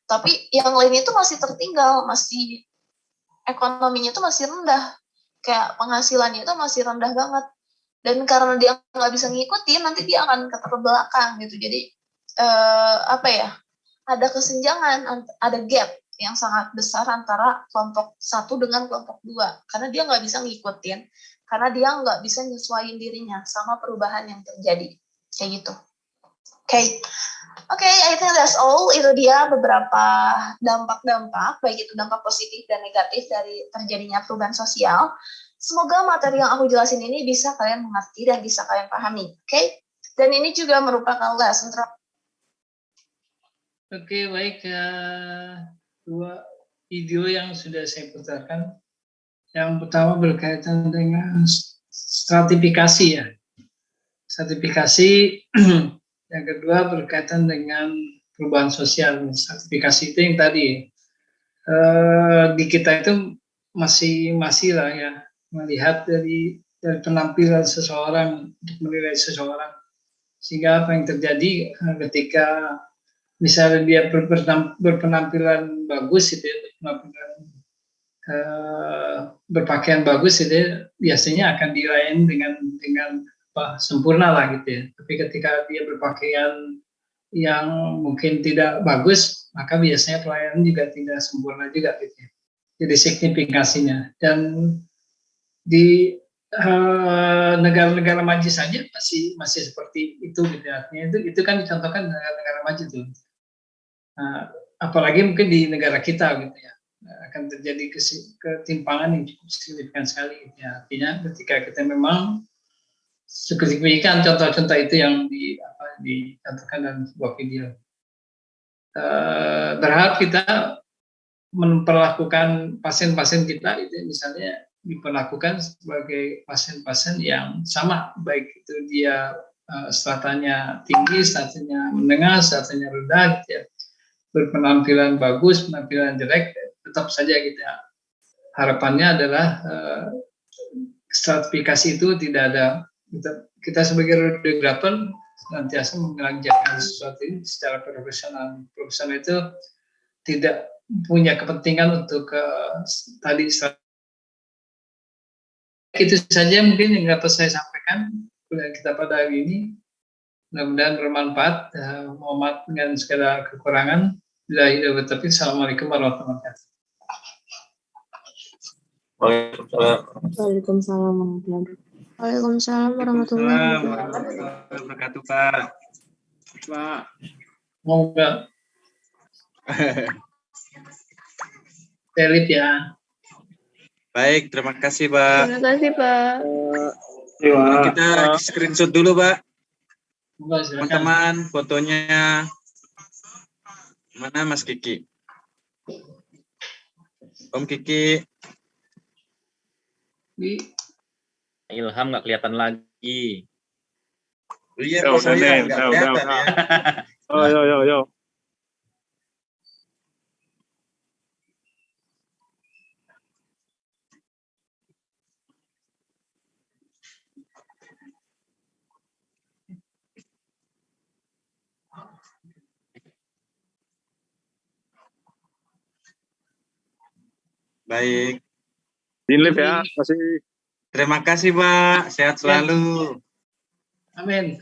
S2: tapi yang lain itu masih tertinggal, masih ekonominya itu masih rendah, kayak penghasilannya itu masih rendah banget. Dan karena dia nggak bisa ngikutin, nanti dia akan keterbelakang gitu. Jadi ada kesenjangan, ada gap yang sangat besar antara kelompok 1 dengan kelompok 2, karena dia nggak bisa ngikutin, karena dia nggak bisa nyesuaiin dirinya sama perubahan yang terjadi, kayak gitu. Oke, I think that's all. Itu dia beberapa dampak-dampak, baik itu dampak positif dan negatif dari terjadinya perubahan sosial. Semoga materi yang aku jelasin ini bisa kalian mengerti dan bisa kalian pahami, oke? Dan ini juga merupakan lesson.
S1: Oke, baik. Dua video yang sudah saya putarkan. Yang pertama berkaitan dengan stratifikasi ya. Stratifikasi. Yang kedua berkaitan dengan perubahan sosial. Stratifikasi itu yang tadi di kita itu masih lah ya, melihat dari penampilan seseorang untuk menilai seseorang. Sehingga apa yang terjadi ketika misalnya dia berpenampilan bagus, itu berpakaian bagus, itu biasanya akan dirayain dengan sempurna lah gitu ya. Tapi ketika dia berpakaian yang mungkin tidak bagus, maka biasanya pelayanan juga tidak sempurna juga gitu ya. Jadi signifikasinya. Dan di negara-negara maju saja masih seperti itu gitu. Artinya itu kan dicontohkan negara-negara maju tuh. Apalagi mungkin di negara kita gitu ya, akan terjadi ketimpangan yang cukup signifikan sekali gitu ya. Artinya ketika kita memang signifikan contoh-contoh itu yang dicontohkan dalam sebuah video. Berharap kita memperlakukan pasien-pasien kita itu misalnya diperlakukan sebagai pasien-pasien yang sama, baik itu dia stratanya tinggi, stratanya menengah, stratanya rendah gitu ya. Berpenampilan bagus, penampilan jelek, tetap saja kita harapannya adalah stratifikasi itu tidak ada. Kita sebagai radiografer senantiasa mengajarkan sesuatu ini secara profesional. Profesional itu tidak punya kepentingan untuk tadi. Itu saja mungkin yang dapat saya sampaikan kuliah kita pada hari ini. Mudah-mudahan bermanfaat. Mohon maaf dengan segala kekurangan. Assalamualaikum warahmatullahi wabarakatuh.
S5: Waalaikumsalam warahmatullahi
S9: wabarakatuh, Pak.
S1: Pak. Moga. Telip ya.
S9: Baik, terima kasih, Pak.
S2: Terima kasih, Pak.
S9: Kita screenshot dulu, Pak. Teman-teman, fotonya mana Mas Kiki? Om Kiki.
S10: Ilham nggak kelihatan lagi.
S9: Iya, saya nggak kelihatan ya.
S11: Yo.
S9: Baik.
S11: Live ya, masih.
S9: Terima kasih, Pak. Sehat selalu.
S1: Amin.